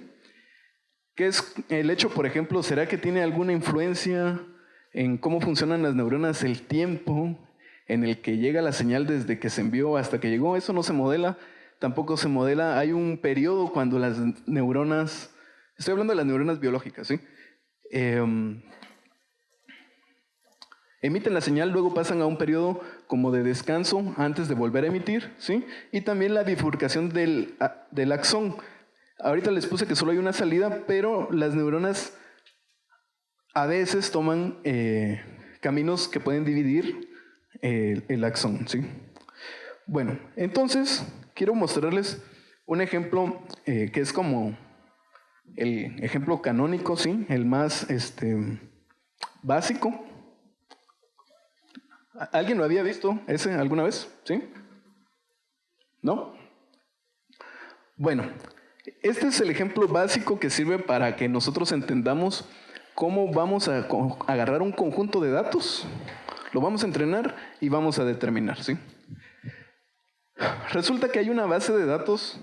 Que es el hecho, por ejemplo, ¿será que tiene alguna influencia en cómo funcionan las neuronas el tiempo en el que llega la señal desde que se envió hasta que llegó? Eso no se modela, tampoco se modela. Hay un periodo cuando las neuronas, estoy hablando de las neuronas biológicas, ¿sí? Emiten la señal, luego pasan a un periodo como de descanso antes de volver a emitir, ¿sí? Y también la bifurcación del axón. Ahorita les puse que solo hay una salida, pero las neuronas a veces toman caminos que pueden dividir el axón, ¿sí? Bueno, entonces quiero mostrarles un ejemplo que es como el ejemplo canónico, ¿sí? El más básico. ¿Alguien lo había visto ese alguna vez? ¿Sí? ¿No? Bueno, este es el ejemplo básico que sirve para que nosotros entendamos cómo vamos a agarrar un conjunto de datos, lo vamos a entrenar y vamos a determinar, ¿sí? Resulta que hay una base de datos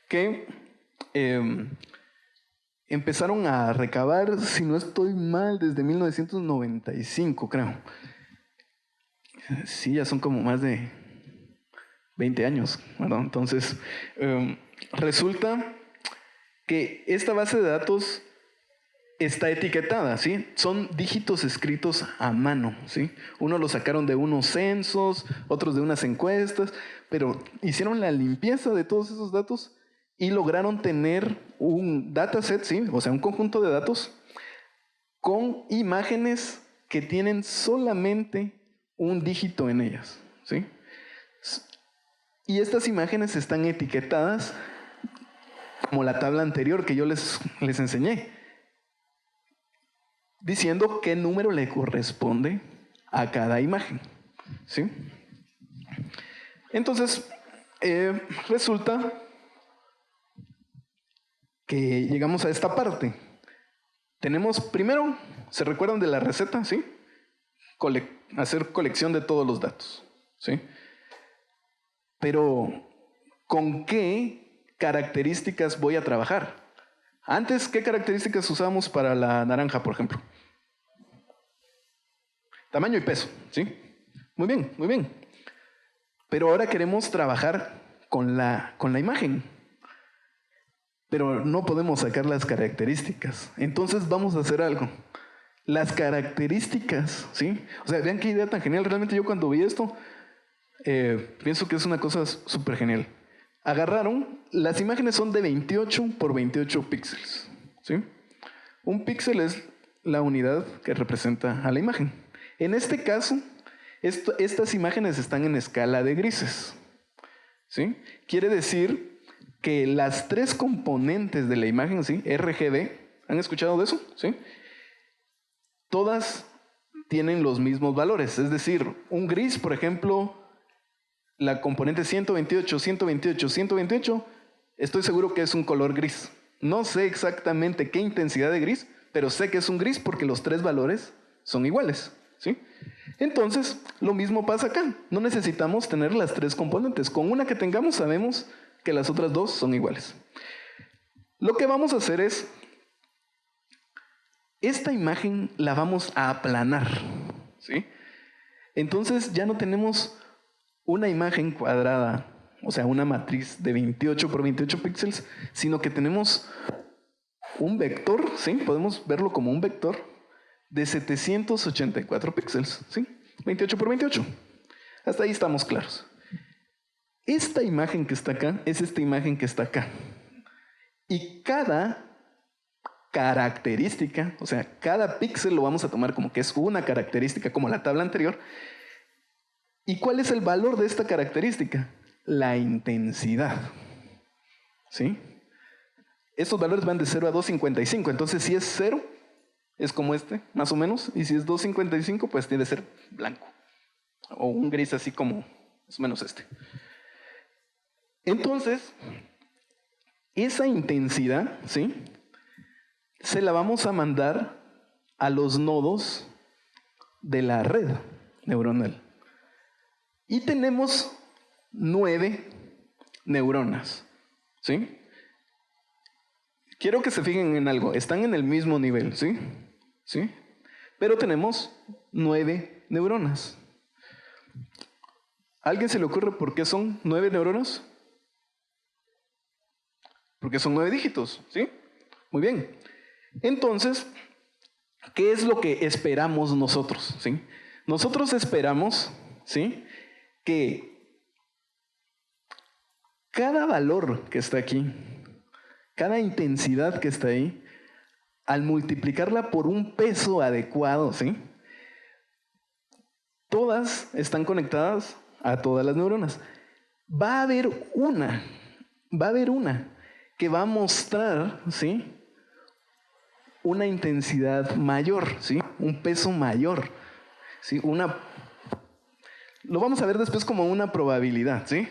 que empezaron a recabar, si no estoy mal, desde 1995, creo. Sí, ya son como más de 20 años, ¿verdad? Entonces, resulta que esta base de datos está etiquetada, ¿sí? Son dígitos escritos a mano, ¿sí? Unos los sacaron de unos censos, otros de unas encuestas, pero hicieron la limpieza de todos esos datos y lograron tener un dataset, ¿sí? O sea, un conjunto de datos con imágenes que tienen solamente un dígito en ellas, ¿sí? Y estas imágenes están etiquetadas como la tabla anterior que yo les enseñé, diciendo qué número le corresponde a cada imagen, ¿sí? Entonces, resulta que llegamos a esta parte. Tenemos primero, ¿se recuerdan de la receta? ¿Sí? Hacer colección de todos los datos, ¿sí? Pero, ¿con qué características voy a trabajar? Antes, ¿qué características usamos para la naranja, por ejemplo? Tamaño y peso, ¿sí? Muy bien, muy bien. Pero ahora queremos trabajar con la imagen. Pero no podemos sacar las características. Entonces vamos a hacer algo. Las características, ¿sí? O sea, vean qué idea tan genial. Realmente yo cuando vi esto, pienso que es una cosa súper genial. Agarraron, las imágenes son de 28 por 28 píxeles, ¿sí? Un píxel es la unidad que representa a la imagen. En este caso, estas imágenes están en escala de grises, ¿sí? Quiere decir que las tres componentes de la imagen, ¿sí? RGB, ¿han escuchado de eso? ¿Sí? Todas tienen los mismos valores. Es decir, un gris, por ejemplo, la componente 128, 128, 128, estoy seguro que es un color gris. No sé exactamente qué intensidad de gris, pero sé que es un gris porque los tres valores son iguales, ¿sí? Entonces, lo mismo pasa acá. No necesitamos tener las tres componentes. Con una que tengamos, sabemos que las otras dos son iguales. Lo que vamos a hacer es, esta imagen la vamos a aplanar, ¿sí? Entonces ya no tenemos una imagen cuadrada, o sea, una matriz de 28 por 28 píxeles, sino que tenemos un vector, ¿sí? Podemos verlo como un vector de 784 píxeles, ¿sí? 28 por 28. Hasta ahí estamos claros. Esta imagen que está acá es esta imagen que está acá. Y cada característica, o sea, cada píxel lo vamos a tomar como que es una característica, como la tabla anterior. ¿Y cuál es el valor de esta característica? La intensidad. ¿Sí? Estos valores van de 0 a 255. Entonces, si es 0, es como este, más o menos. Y si es 255, pues tiene que ser blanco. O un gris así como, más o menos este. Entonces, esa intensidad, ¿sí?, se la vamos a mandar a los nodos de la red neuronal. Y tenemos 9 neuronas, ¿sí? Quiero que se fijen en algo. Están en el mismo nivel, ¿sí? ¿Sí? Pero tenemos 9 neuronas. ¿A alguien se le ocurre por qué son 9 neuronas? Porque son 9 dígitos, ¿sí? Muy bien. Entonces, ¿qué es lo que esperamos nosotros? ¿Sí? Nosotros esperamos, ¿sí?, que cada valor que está aquí, cada intensidad que está ahí, al multiplicarla por un peso adecuado, ¿sí?, todas están conectadas a todas las neuronas. Va a haber una que va a mostrar, ¿sí?, una intensidad mayor, ¿sí?, un peso mayor, ¿sí?, lo vamos a ver después como una probabilidad, ¿sí?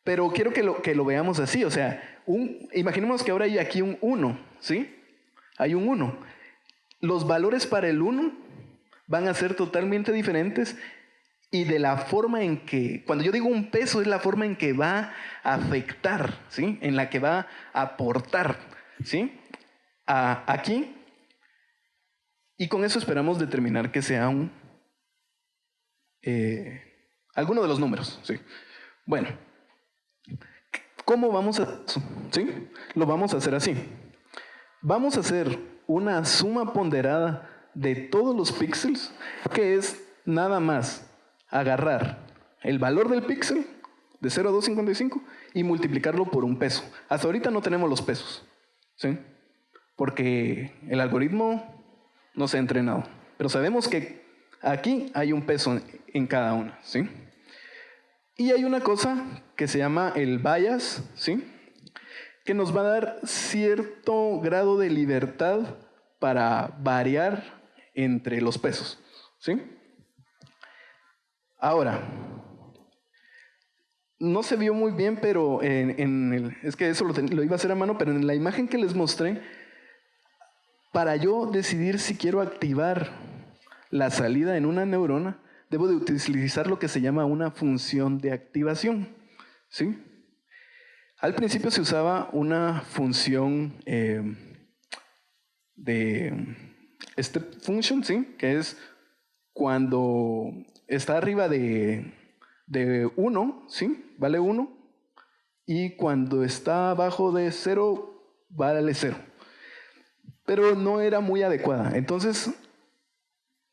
Pero quiero que lo veamos así, o sea, imaginemos que ahora hay aquí un 1, ¿sí? Hay un 1. Los valores para el 1 van a ser totalmente diferentes y de la forma en que, cuando yo digo un peso, es la forma en que va a afectar, ¿sí?, en la que va a aportar, ¿sí?, aquí. Y con eso esperamos determinar que sea alguno de los números, ¿sí? Bueno, ¿cómo vamos a hacer eso? ¿Sí? Lo vamos a hacer así. Vamos a hacer una suma ponderada de todos los píxeles, que es nada más agarrar el valor del píxel de 0 a 255 y multiplicarlo por un peso. Hasta ahorita no tenemos los pesos, ¿sí?, porque el algoritmo no se ha entrenado. Pero sabemos que aquí hay un peso en cada una, ¿sí? Y hay una cosa que se llama el bias, ¿sí?, que nos va a dar cierto grado de libertad para variar entre los pesos, ¿sí? Ahora, no se vio muy bien, pero es que eso lo iba a hacer a mano, pero en la imagen que les mostré, para yo decidir si quiero activar la salida en una neurona, debo de utilizar lo que se llama una función de activación, ¿sí? Al principio se usaba una función de step function, ¿sí?, que es cuando está arriba de 1, ¿sí?, vale 1, y cuando está abajo de 0, vale 0. Pero no era muy adecuada. Entonces,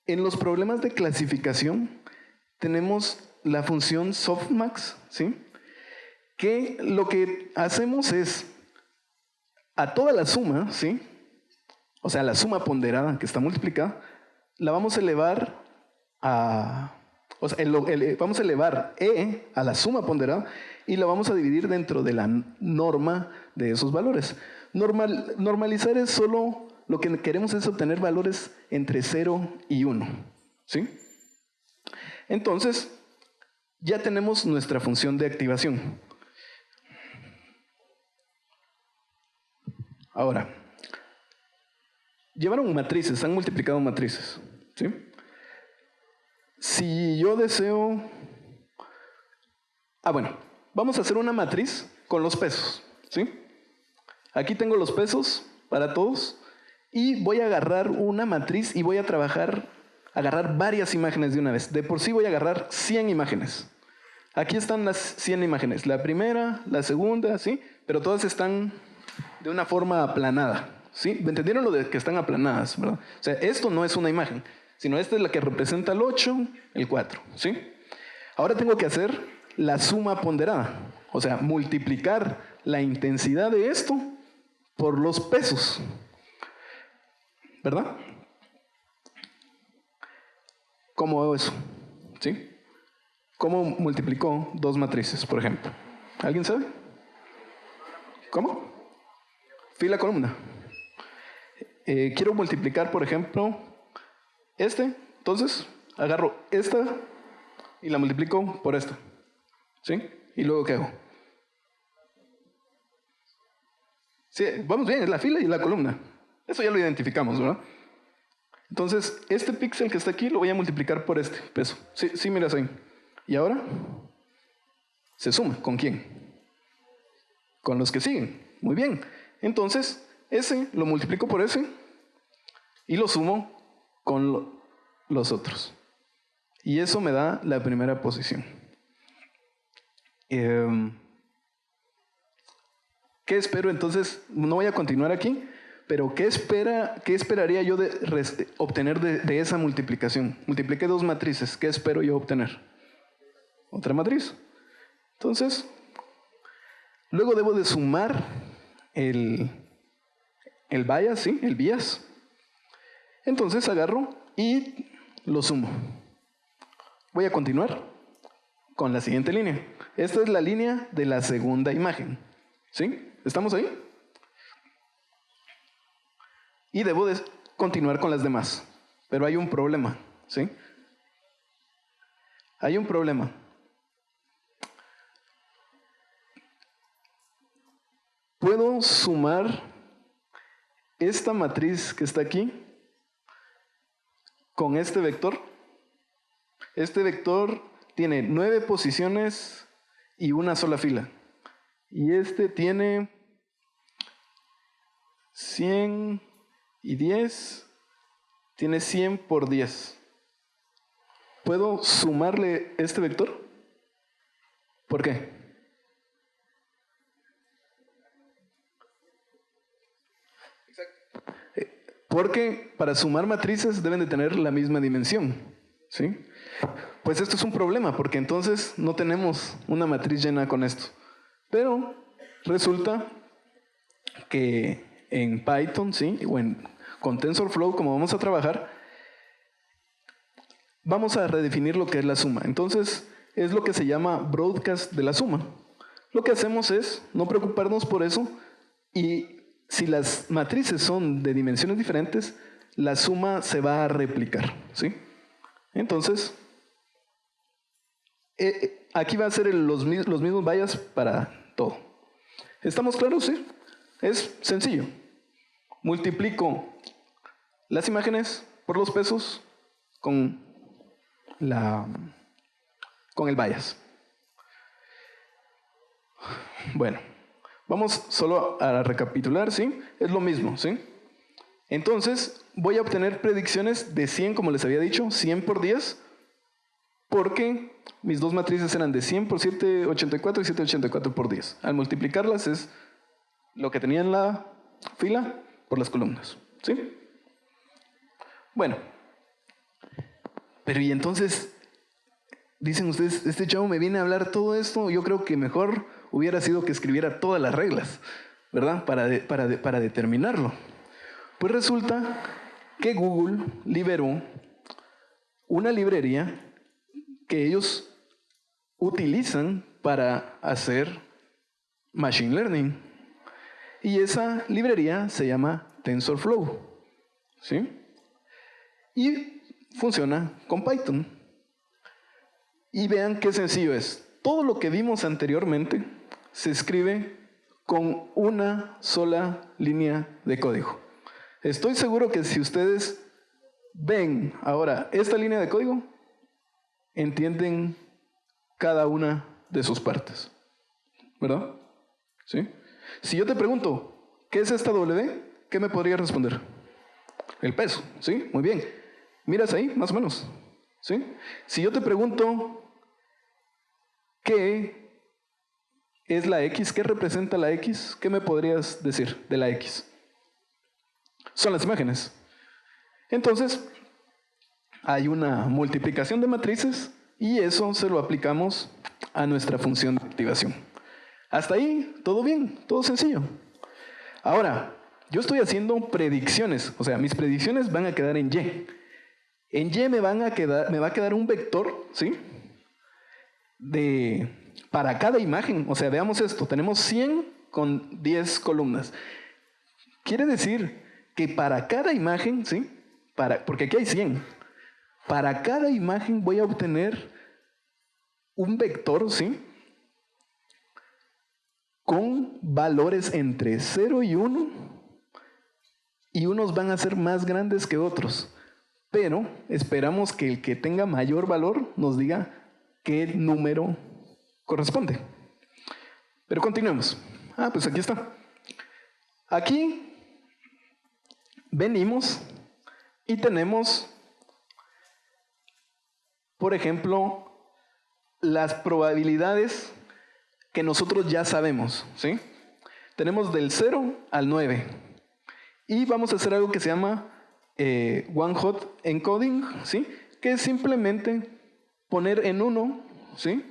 en los problemas de clasificación tenemos la función softmax, ¿sí?, que lo que hacemos es a toda la suma, ¿sí?, o sea, la suma ponderada que está multiplicada, la vamos a elevar vamos a elevar e a la suma ponderada y la vamos a dividir dentro de la norma de esos valores. Normalizar es solo lo que queremos es obtener valores entre 0 y 1, ¿sí? Entonces, ya tenemos nuestra función de activación. Ahora, llevaron matrices, han multiplicado matrices, ¿sí? Si yo deseo... bueno, vamos a hacer una matriz con los pesos, ¿sí? Aquí tengo los pesos para todos y voy a agarrar una matriz y voy a agarrar varias imágenes de una vez. De por sí voy a agarrar 100 imágenes. Aquí están las 100 imágenes. La primera, la segunda, ¿sí? Pero todas están de una forma aplanada, ¿sí? ¿Me entendieron lo de que están aplanadas, verdad? O sea, esto no es una imagen, sino esta es la que representa el 8, el 4, ¿sí? Ahora tengo que hacer la suma ponderada, o sea, multiplicar la intensidad de esto por los pesos, ¿verdad? ¿Cómo hago eso? ¿Sí? ¿Cómo multiplicó dos matrices, por ejemplo? ¿Alguien sabe? ¿Cómo? Fila, columna. Quiero multiplicar, por ejemplo, entonces agarro esta y la multiplico por esta. ¿Sí? ¿Y luego qué hago? Sí, vamos bien, es la fila y la columna. Eso ya lo identificamos, ¿verdad? Entonces, este píxel que está aquí lo voy a multiplicar por este peso. Sí, miras ahí. Y ahora se suma. ¿Con quién? Con los que siguen. Muy bien. Entonces, ese lo multiplico por ese y lo sumo con los otros. Y eso me da la primera posición. ¿Qué espero entonces? No voy a continuar aquí, pero ¿qué esperaría yo de obtener de esa multiplicación? Multipliqué dos matrices. ¿Qué espero yo obtener? Otra matriz. Entonces, luego debo de sumar el bias, ¿sí? El bias. Entonces agarro y lo sumo. Voy a continuar con la siguiente línea. Esta es la línea de la segunda imagen. ¿Sí? ¿Estamos ahí? Y debo de continuar con las demás. Pero hay un problema. ¿Sí? Hay un problema. Puedo sumar esta matriz que está aquí con este vector. Este vector tiene 9 posiciones y una sola fila. Y este tiene 100 y 10. Tiene 100 por 10. ¿Puedo sumarle este vector? ¿Por qué? Porque para sumar matrices deben de tener la misma dimensión. ¿Sí? Pues esto es un problema, porque entonces no tenemos una matriz llena con esto. Pero resulta que en Python, ¿sí? O con TensorFlow, como vamos a trabajar, vamos a redefinir lo que es la suma. Entonces, es lo que se llama broadcast de la suma. Lo que hacemos es no preocuparnos por eso, y si las matrices son de dimensiones diferentes, la suma se va a replicar, ¿sí? Entonces, aquí va a ser los mismos bias para todo. ¿Estamos claros? Sí. Es sencillo. Multiplico las imágenes por los pesos con el bias. Bueno, vamos solo a recapitular, ¿sí? Es lo mismo, ¿sí? Entonces, voy a obtener predicciones de 100, como les había dicho, 100 por 10, porque mis dos matrices eran de 100 por 784 y 784 por 10. Al multiplicarlas es lo que tenía en la fila por las columnas, ¿sí? Bueno, pero y entonces, dicen ustedes, este chavo me viene a hablar todo esto, yo creo que mejor hubiera sido que escribiera todas las reglas, ¿verdad? Para determinarlo. Pues resulta que Google liberó una librería que ellos utilizan para hacer machine learning. Y esa librería se llama TensorFlow, ¿sí? Y funciona con Python. Y vean qué sencillo es. Todo lo que vimos anteriormente se escribe con una sola línea de código. Estoy seguro que si ustedes ven ahora esta línea de código, entienden cada una de sus partes, ¿verdad? ¿Sí? Si yo te pregunto, ¿qué es esta W? ¿Qué me podrías responder? El peso, ¿sí? Muy bien. Miras ahí, más o menos, ¿sí? Si yo te pregunto, ¿qué es la X? ¿Qué representa la X? ¿Qué me podrías decir de la X? Son las imágenes. Entonces, hay una multiplicación de matrices y eso se lo aplicamos a nuestra función de activación. Hasta ahí, todo bien, todo sencillo. Ahora, yo estoy haciendo predicciones, o sea, mis predicciones van a quedar en Y. En Y me va a quedar un vector, ¿sí? Para cada imagen, o sea, veamos esto, tenemos 100 con 10 columnas. Quiere decir que para cada imagen, ¿sí? Porque aquí hay 100. Para cada imagen voy a obtener un vector, ¿sí? Con valores entre 0 y 1, y unos van a ser más grandes que otros. Pero esperamos que el que tenga mayor valor nos diga qué número corresponde. Pero continuemos. Pues aquí está. Aquí venimos y tenemos, por ejemplo, las probabilidades que nosotros ya sabemos, ¿sí? Tenemos del 0 al 9. Y vamos a hacer algo que se llama one hot encoding, ¿sí? Que es simplemente poner en 1, ¿sí?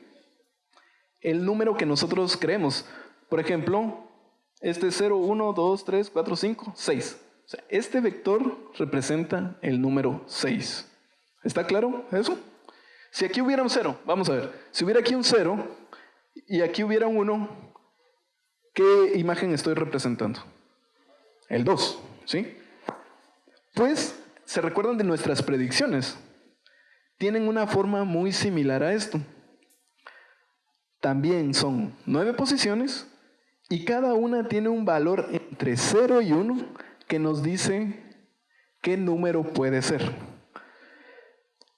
El número que nosotros creemos. Por ejemplo, este es 0, 1, 2, 3, 4, 5, 6. O sea, este vector representa el número 6. ¿Está claro eso? Si aquí hubiera un 0, vamos a ver. Si hubiera aquí un 0 y aquí hubiera un 1, ¿qué imagen estoy representando? El 2, ¿sí? Pues, ¿se recuerdan de nuestras predicciones? Tienen una forma muy similar a esto. También son 9 posiciones y cada una tiene un valor entre 0 y 1 que nos dice qué número puede ser.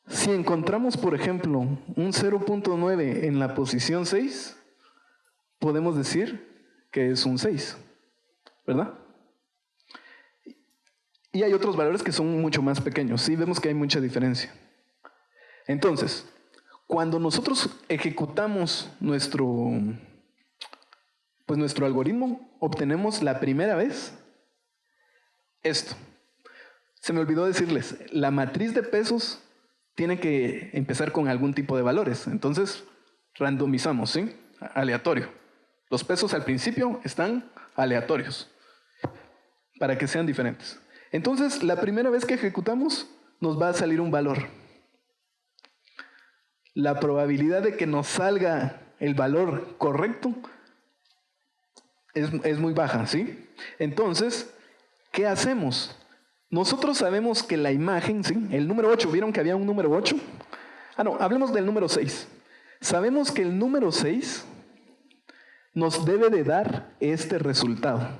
Si encontramos, por ejemplo, un 0.9 en la posición 6, podemos decir que es un 6, ¿verdad? Y hay otros valores que son mucho más pequeños. Sí, vemos que hay mucha diferencia. Entonces, cuando nosotros ejecutamos nuestro algoritmo, obtenemos la primera vez esto. Se me olvidó decirles, la matriz de pesos tiene que empezar con algún tipo de valores. Entonces, randomizamos, ¿sí? Aleatorio. Los pesos al principio están aleatorios para que sean diferentes. Entonces, la primera vez que ejecutamos, nos va a salir un valor. La probabilidad de que nos salga el valor correcto es muy baja, ¿sí? Entonces, ¿qué hacemos? Nosotros sabemos que la imagen, ¿sí? El número 8, ¿vieron que había un número 8? No, hablemos del número 6. Sabemos que el número 6 nos debe de dar este resultado,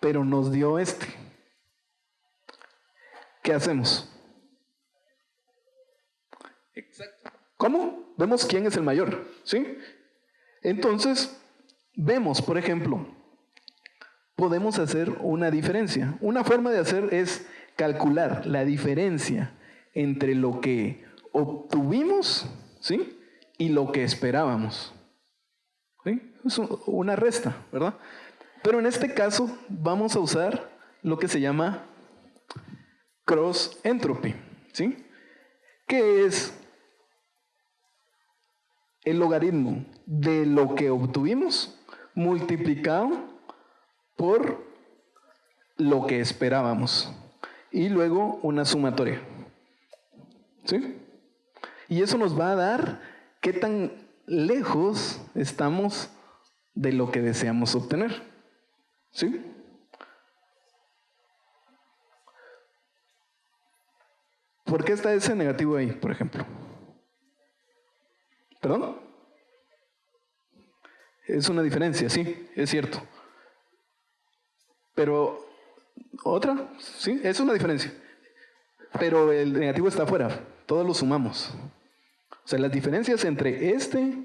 pero nos dio este. ¿Qué hacemos? Exacto. ¿Cómo? Vemos quién es el mayor, ¿sí? Entonces, vemos, por ejemplo, podemos hacer una diferencia. Una forma de hacer es calcular la diferencia entre lo que obtuvimos, ¿sí? Y lo que esperábamos. ¿Sí? Es una resta, ¿verdad? Pero en este caso vamos a usar lo que se llama cross entropy, ¿sí? Que es el logaritmo de lo que obtuvimos multiplicado por lo que esperábamos y luego una sumatoria, ¿sí? Y eso nos va a dar qué tan lejos estamos de lo que deseamos obtener, ¿sí? ¿Por qué está ese negativo ahí, por ejemplo? ¿Perdón? Es una diferencia, sí, es cierto. Pero, ¿otra? Sí, es una diferencia. Pero el negativo está afuera, todos lo sumamos. O sea, las diferencias entre este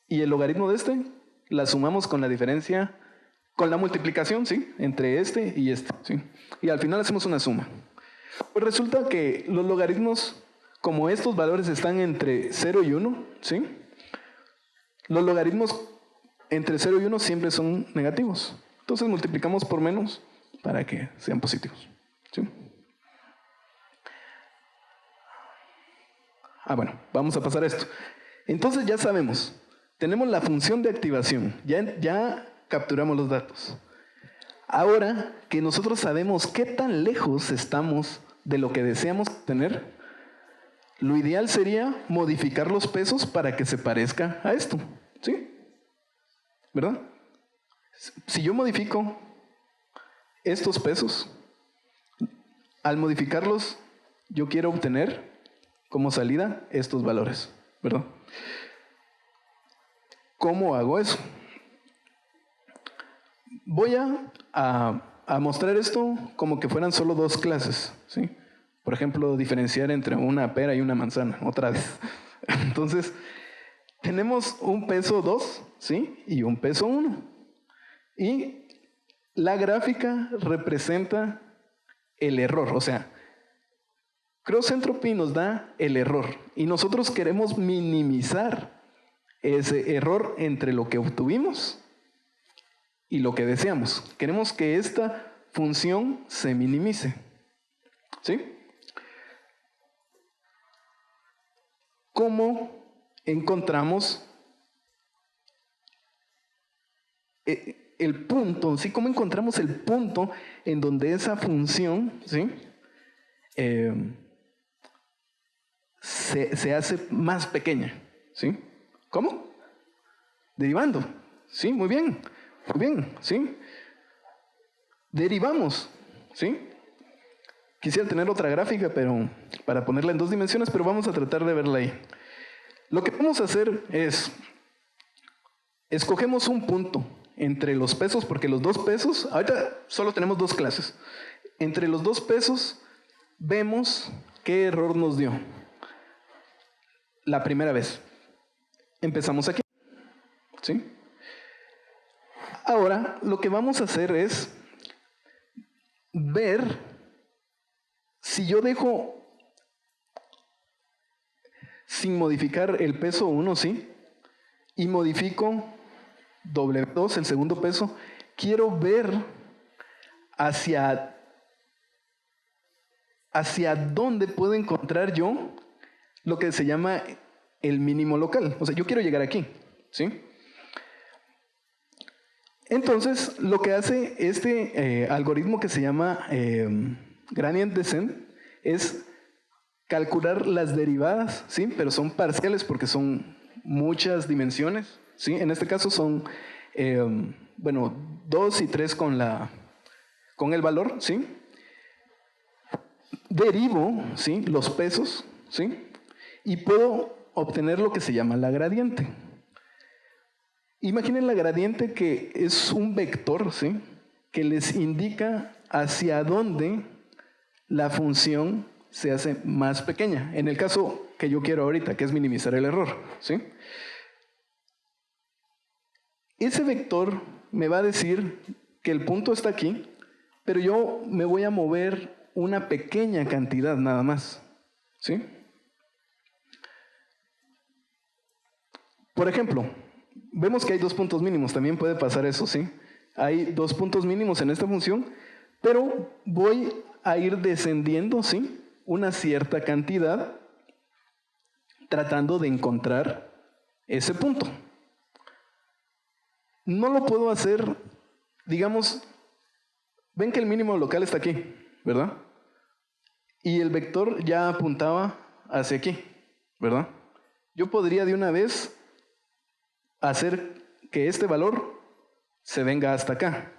y el logaritmo de este, las sumamos con la diferencia, con la multiplicación, ¿sí? Entre este y este, ¿sí? Y al final hacemos una suma. Pues resulta que los logaritmos, como estos valores están entre 0 y 1, ¿sí? Los logaritmos entre 0 y 1 siempre son negativos. Entonces multiplicamos por menos para que sean positivos, ¿sí? Bueno, vamos a pasar a esto. Entonces ya sabemos, tenemos la función de activación, ya capturamos los datos. Ahora que nosotros sabemos qué tan lejos estamos de lo que deseamos tener, lo ideal sería modificar los pesos para que se parezca a esto, ¿sí? ¿Verdad? Si yo modifico estos pesos, al modificarlos, yo quiero obtener como salida estos valores, ¿verdad? ¿Cómo hago eso? Voy a mostrar esto como que fueran solo dos clases, ¿sí? Por ejemplo, diferenciar entre una pera y una manzana, otra vez. Entonces, tenemos un peso 2, ¿sí? Y un peso 1. Y la gráfica representa el error, o sea, cross entropy nos da el error y nosotros queremos minimizar ese error entre lo que obtuvimos y lo que deseamos. Queremos que esta función se minimice, ¿sí? ¿Cómo encontramos el punto? ¿Sí? ¿Cómo encontramos el punto en donde esa función, ¿sí? Se hace más pequeña, ¿sí? ¿Cómo? Derivando, ¿sí? Muy bien, ¿sí? Derivamos, ¿sí? Quisiera tener otra gráfica, pero para ponerla en 2 dimensiones, pero vamos a tratar de verla ahí. Lo que vamos a hacer es, escogemos un punto entre los pesos, porque los 2 pesos, ahorita solo tenemos 2 clases. Entre los 2 pesos, vemos qué error nos dio la primera vez. Empezamos aquí, ¿sí? Ahora, lo que vamos a hacer es ver si yo dejo sin modificar el peso 1, ¿sí? Y modifico W2, el segundo peso, quiero ver hacia dónde puedo encontrar yo lo que se llama el mínimo local. O sea, yo quiero llegar aquí, ¿sí? Entonces, lo que hace este algoritmo que se llama gradient descent es calcular las derivadas, ¿sí? Pero son parciales porque son muchas dimensiones, ¿sí? En este caso son, 2 y 3 con el valor, ¿sí? Derivo, ¿sí? Los pesos, ¿sí? Y puedo obtener lo que se llama la gradiente. Imaginen la gradiente que es un vector, ¿sí? Que les indica hacia dónde la función se hace más pequeña. En el caso que yo quiero ahorita, que es minimizar el error, ¿sí? Ese vector me va a decir que el punto está aquí, pero yo me voy a mover una pequeña cantidad nada más, ¿sí? Por ejemplo, vemos que hay 2 puntos mínimos, también puede pasar eso, ¿sí? Hay 2 puntos mínimos en esta función, pero voy a ir descendiendo, ¿sí? Una cierta cantidad tratando de encontrar ese punto. No lo puedo hacer, digamos, ven que el mínimo local está aquí, ¿verdad? Y el vector ya apuntaba hacia aquí, ¿verdad? Yo podría de una vez hacer que este valor se venga hasta acá.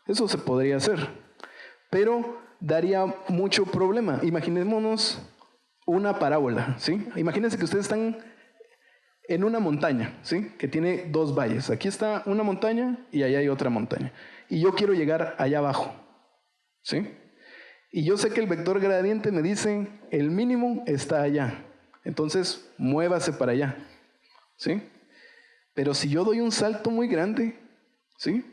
Eso se podría hacer, pero daría mucho problema. Imaginémonos una parábola, ¿sí? Imagínense que ustedes están en una montaña, ¿sí? Que tiene 2 valles. Aquí está una montaña y allá hay otra montaña. Y yo quiero llegar allá abajo, ¿sí? Y yo sé que el vector gradiente me dice, el mínimo está allá. Entonces, muévase para allá, ¿sí? Pero si yo doy un salto muy grande, ¿sí?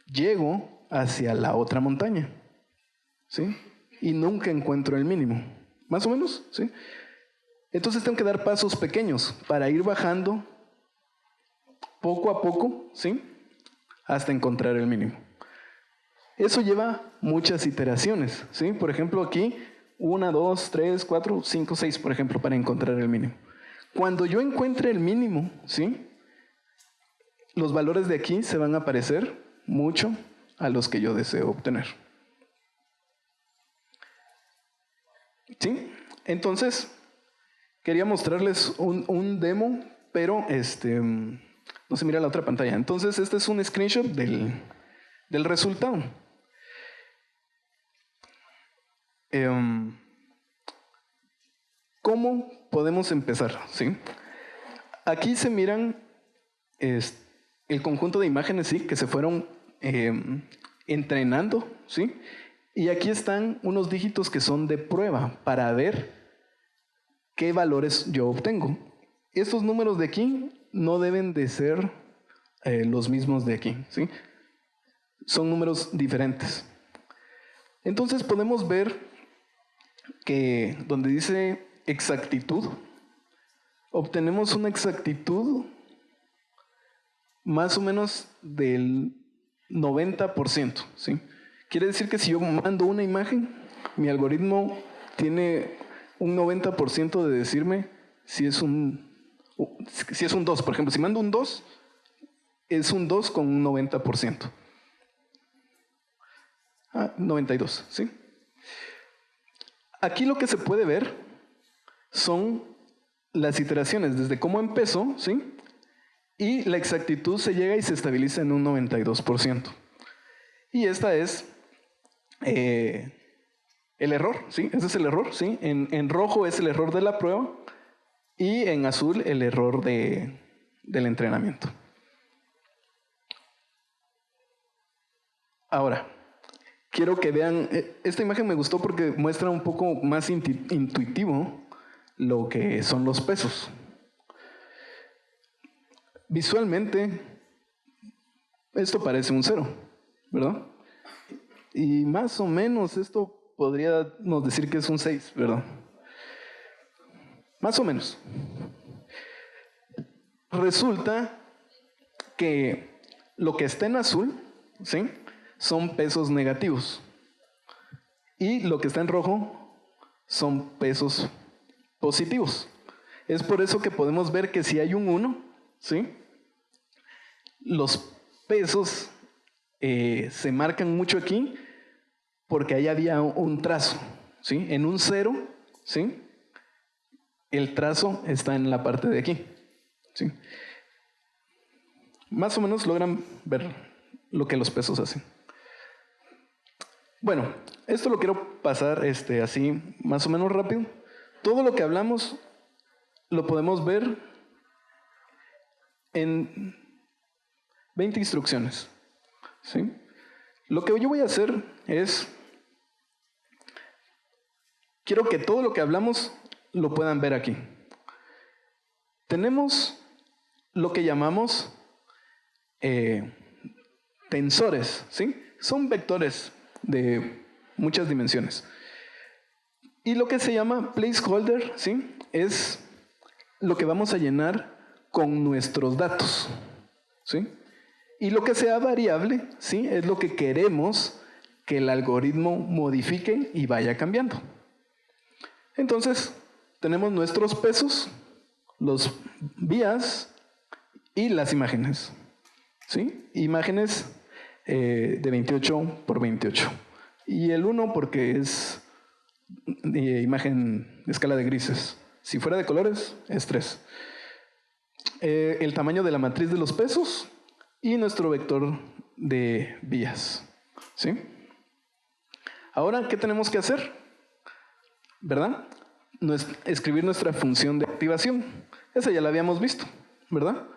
Llego hacia la otra montaña, ¿sí? Y nunca encuentro el mínimo. ¿Más o menos? ¿Sí? Entonces tengo que dar pasos pequeños para ir bajando poco a poco, ¿sí? Hasta encontrar el mínimo. Eso lleva muchas iteraciones, ¿sí? Por ejemplo, aquí 1, 2, 3, 4, 5, 6, por ejemplo, para encontrar el mínimo. Cuando yo encuentre el mínimo, ¿sí? Los valores de aquí se van a parecer mucho a los que yo deseo obtener. ¿Sí? Entonces, quería mostrarles un demo, pero no se mira la otra pantalla. Entonces, este es un screenshot del resultado. ¿Cómo podemos empezar? ¿Sí? Aquí se miran el conjunto de imágenes, ¿sí?, que se fueron entrenando, ¿sí? Y aquí están unos dígitos que son de prueba para ver qué valores yo obtengo. Estos números de aquí no deben de ser los mismos de aquí, ¿sí? Son números diferentes. Entonces podemos ver que donde dice exactitud, obtenemos una exactitud más o menos del 90%, ¿sí? Quiere decir que si yo mando una imagen, mi algoritmo tiene un 90% de decirme si es un 2. Por ejemplo, si mando un 2, es un 2 con un 90%. 92, ¿sí? Aquí lo que se puede ver son las iteraciones, desde cómo empezó, ¿sí? Y la exactitud se llega y se estabiliza en un 92%. Y esta es el error, ¿sí? Ese es el error, ¿sí? En rojo es el error de la prueba y en azul el error del entrenamiento. Ahora, quiero que vean, esta imagen me gustó porque muestra un poco más intuitivo lo que son los pesos. Visualmente, esto parece un 0, ¿verdad? Y más o menos esto podríamos decir que es un 6, ¿verdad? Más o menos. Resulta que lo que está en azul, ¿sí?, son pesos negativos. Y lo que está en rojo son pesos positivos. Es por eso que podemos ver que si hay un 1, ¿sí?, los pesos se marcan mucho aquí porque ahí había un trazo, ¿sí? En un 0, ¿sí?, el trazo está en la parte de aquí, ¿sí? Más o menos logran ver lo que los pesos hacen. Bueno, esto lo quiero pasar así más o menos rápido. Todo lo que hablamos lo podemos ver en 20 instrucciones, ¿sí? Lo que yo voy a hacer es, quiero que todo lo que hablamos lo puedan ver aquí. Tenemos lo que llamamos tensores, ¿sí? Son vectores de muchas dimensiones. Y lo que se llama placeholder, ¿sí?, es lo que vamos a llenar con nuestros datos, ¿sí? Y lo que sea variable, ¿sí?, es lo que queremos que el algoritmo modifique y vaya cambiando. Entonces, tenemos nuestros pesos, los vías y las imágenes, ¿sí? Imágenes de 28 por 28. Y el 1 porque es imagen de escala de grises. Si fuera de colores, es 3. El tamaño de la matriz de los pesos y nuestro vector de vías, ¿sí? Ahora, ¿qué tenemos que hacer? ¿Verdad? Escribir nuestra función de activación. Esa ya la habíamos visto, ¿verdad?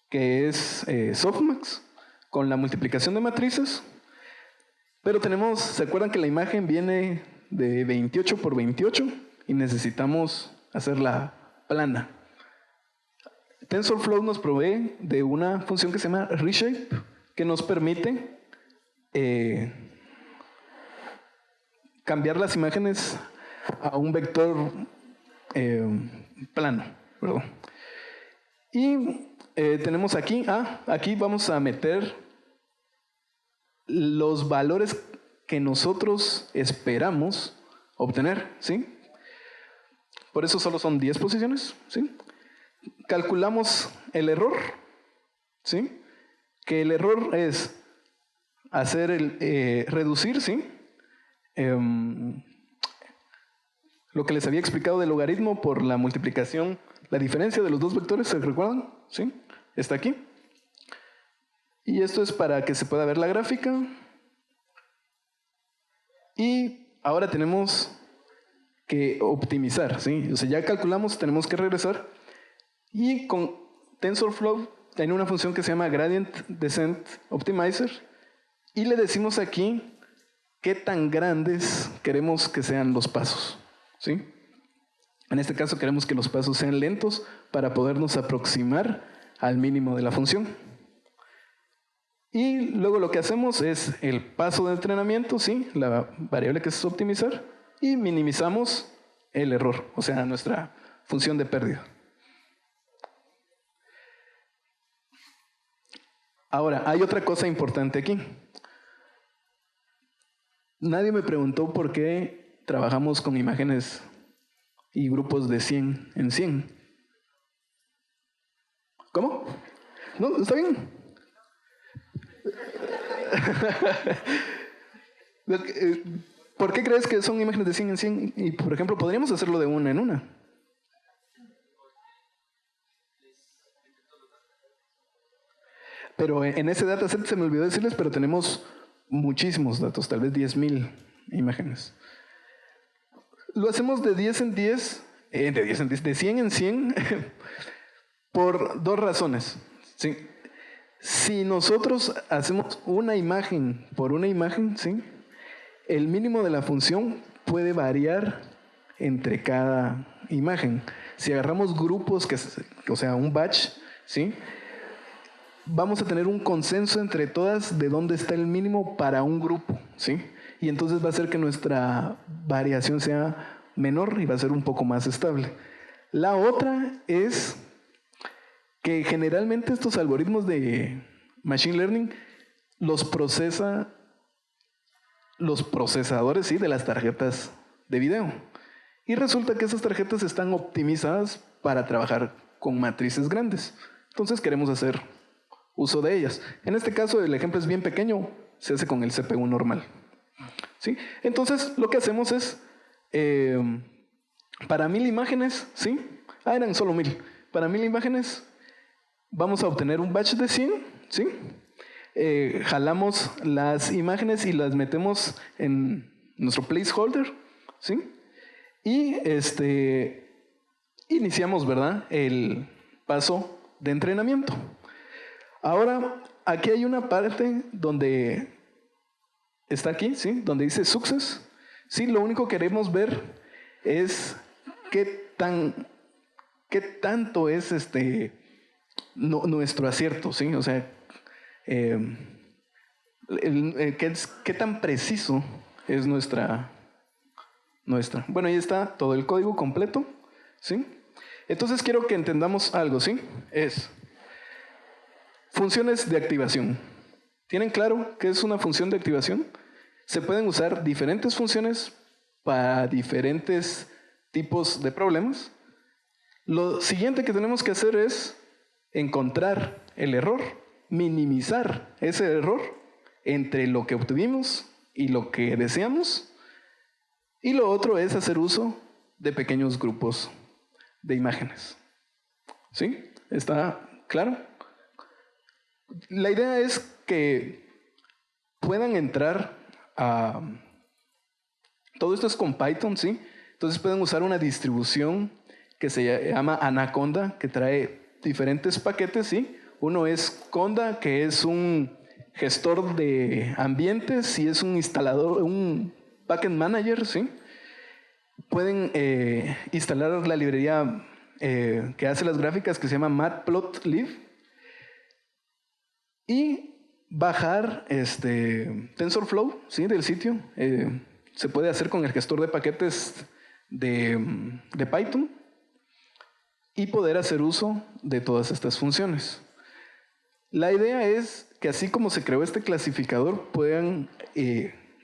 Que es softmax con la multiplicación de matrices. Pero tenemos, ¿se acuerdan que la imagen viene de 28 por 28 y necesitamos hacerla plana? TensorFlow nos provee de una función que se llama reshape, que nos permite cambiar las imágenes a un vector plano, ¿verdad? Y tenemos aquí, aquí vamos a meter los valores que nosotros esperamos obtener, ¿sí? Por eso solo son 10 posiciones, ¿sí? Calculamos el error, ¿sí? Que el error es hacer reducir, ¿sí? Lo que les había explicado del logaritmo por la multiplicación, la diferencia de los dos vectores, ¿se recuerdan? ¿Sí? Está aquí. Y esto es para que se pueda ver la gráfica. Y ahora tenemos que optimizar, ¿sí? O sea, ya calculamos, tenemos que regresar. Y con TensorFlow tiene una función que se llama Gradient Descent Optimizer. Y le decimos aquí qué tan grandes queremos que sean los pasos, ¿sí? En este caso queremos que los pasos sean lentos para podernos aproximar al mínimo de la función. Y luego lo que hacemos es el paso de entrenamiento, ¿sí? La variable que es optimizar, y minimizamos el error, o sea, nuestra función de pérdida. Ahora, hay otra cosa importante aquí. Nadie me preguntó por qué trabajamos con imágenes y grupos de 100 en 100. ¿Cómo? ¿No? ¿Está bien? ¿Por qué crees que son imágenes de 100 en 100? Y, por ejemplo, podríamos hacerlo de una en una. Pero en ese dataset se me olvidó decirles, pero tenemos muchísimos datos, tal vez 10,000 imágenes. Lo hacemos de 10 en 10, de 100 en 100, por dos razones. ¿Sí? Si nosotros hacemos una imagen por una imagen, ¿sí? El mínimo de la función puede variar entre cada imagen. Si agarramos grupos, o sea, un batch, ¿sí? Vamos a tener un consenso entre todas de dónde está el mínimo para un grupo, ¿sí? Y entonces va a hacer que nuestra variación sea menor y va a ser un poco más estable. La otra es que generalmente estos algoritmos de Machine Learning los procesa los procesadores, ¿sí? De las tarjetas de video. Y resulta que esas tarjetas están optimizadas para trabajar con matrices grandes. Entonces queremos hacer uso de ellas. En este caso el ejemplo es bien pequeño, se hace con el CPU normal, ¿sí? Entonces lo que hacemos es, para 1000 imágenes, ¿sí? Eran solo 1000. Para 1000 imágenes vamos a obtener un batch de 100, ¿sí? Jalamos las imágenes y las metemos en nuestro placeholder, ¿sí? Y iniciamos, ¿verdad?, el paso de entrenamiento. Ahora, aquí hay una parte donde está aquí, ¿sí? Donde dice success. Sí, lo único que queremos ver es qué tanto es nuestro acierto, ¿sí? O sea, qué tan preciso es nuestra. Bueno, ahí está todo el código completo, ¿sí? Entonces quiero que entendamos algo, ¿sí? Es funciones de activación. ¿Tienen claro qué es una función de activación? Se pueden usar diferentes funciones para diferentes tipos de problemas. Lo siguiente que tenemos que hacer es encontrar el error, minimizar ese error entre lo que obtuvimos y lo que deseamos. Y lo otro es hacer uso de pequeños grupos de imágenes. ¿Sí? ¿Está claro? La idea es que puedan entrar a... Todo esto es con Python, ¿sí? Entonces pueden usar una distribución que se llama Anaconda, que trae diferentes paquetes, ¿sí? Uno es Conda, que es un gestor de ambientes, y es un instalador, un backend manager, ¿sí? Pueden instalar la librería que hace las gráficas, que se llama Matplotlib, y bajar TensorFlow, ¿sí? Del sitio. Se puede hacer con el gestor de paquetes de Python y poder hacer uso de todas estas funciones. La idea es que así como se creó este clasificador, puedan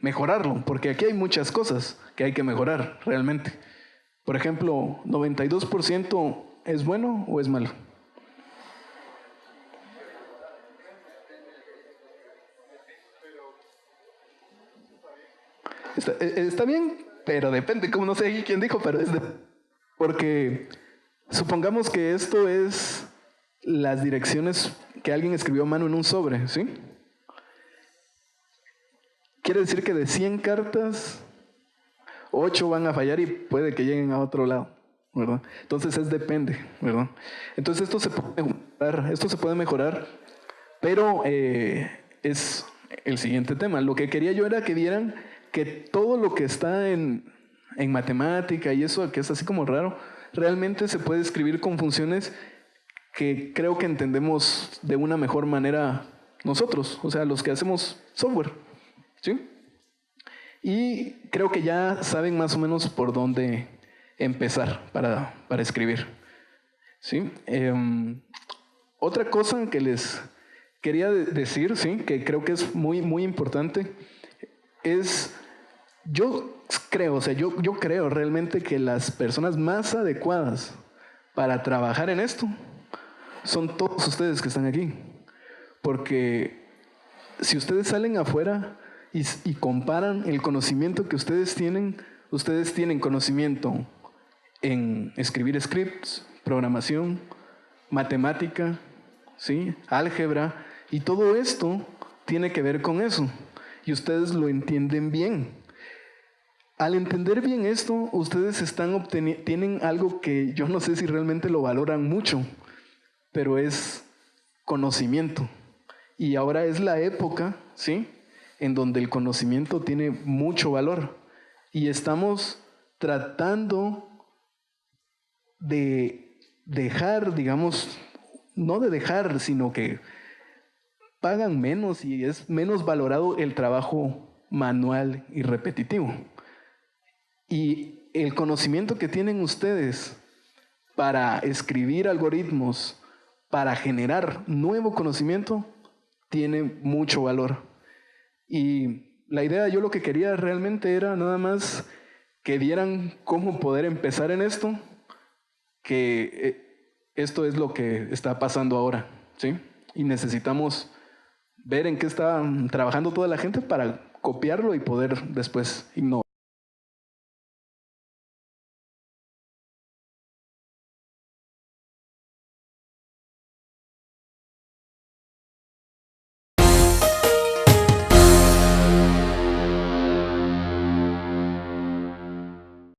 mejorarlo, porque aquí hay muchas cosas que hay que mejorar realmente. Por ejemplo, ¿92% es bueno o es malo? Está bien, pero depende, como no sé quién dijo, pero porque supongamos que esto es las direcciones que alguien escribió a mano en un sobre, ¿sí? Quiere decir que de 100 cartas, 8 van a fallar y puede que lleguen a otro lado, ¿verdad? Entonces depende, ¿verdad? Entonces esto se puede mejorar, pero es el siguiente tema. Lo que quería yo era que vieran que todo lo que está en matemática y eso, que es así como raro, realmente se puede escribir con funciones que creo que entendemos de una mejor manera nosotros, o sea, los que hacemos software, ¿sí? Y creo que ya saben más o menos por dónde empezar para escribir, ¿sí? Otra cosa que les quería decir, ¿sí? Que creo que es muy, muy importante, es, yo creo realmente que las personas más adecuadas para trabajar en esto son todos ustedes que están aquí. Porque si ustedes salen afuera y comparan el conocimiento que ustedes tienen conocimiento en escribir scripts, programación, matemática, ¿sí? Álgebra, y todo esto tiene que ver con eso. Y ustedes lo entienden bien. Al entender bien esto, ustedes tienen algo que yo no sé si realmente lo valoran mucho, pero es conocimiento. Y ahora es la época, ¿sí?, en donde el conocimiento tiene mucho valor. Y estamos tratando de dejar, digamos, no de dejar, sino que pagan menos y es menos valorado el trabajo manual y repetitivo. Y el conocimiento que tienen ustedes para escribir algoritmos, para generar nuevo conocimiento, tiene mucho valor. Y la idea, yo lo que quería realmente era nada más que vieran cómo poder empezar en esto, que esto es lo que está pasando ahora, ¿sí? Y necesitamos ver en qué está trabajando toda la gente para copiarlo y poder después innovar.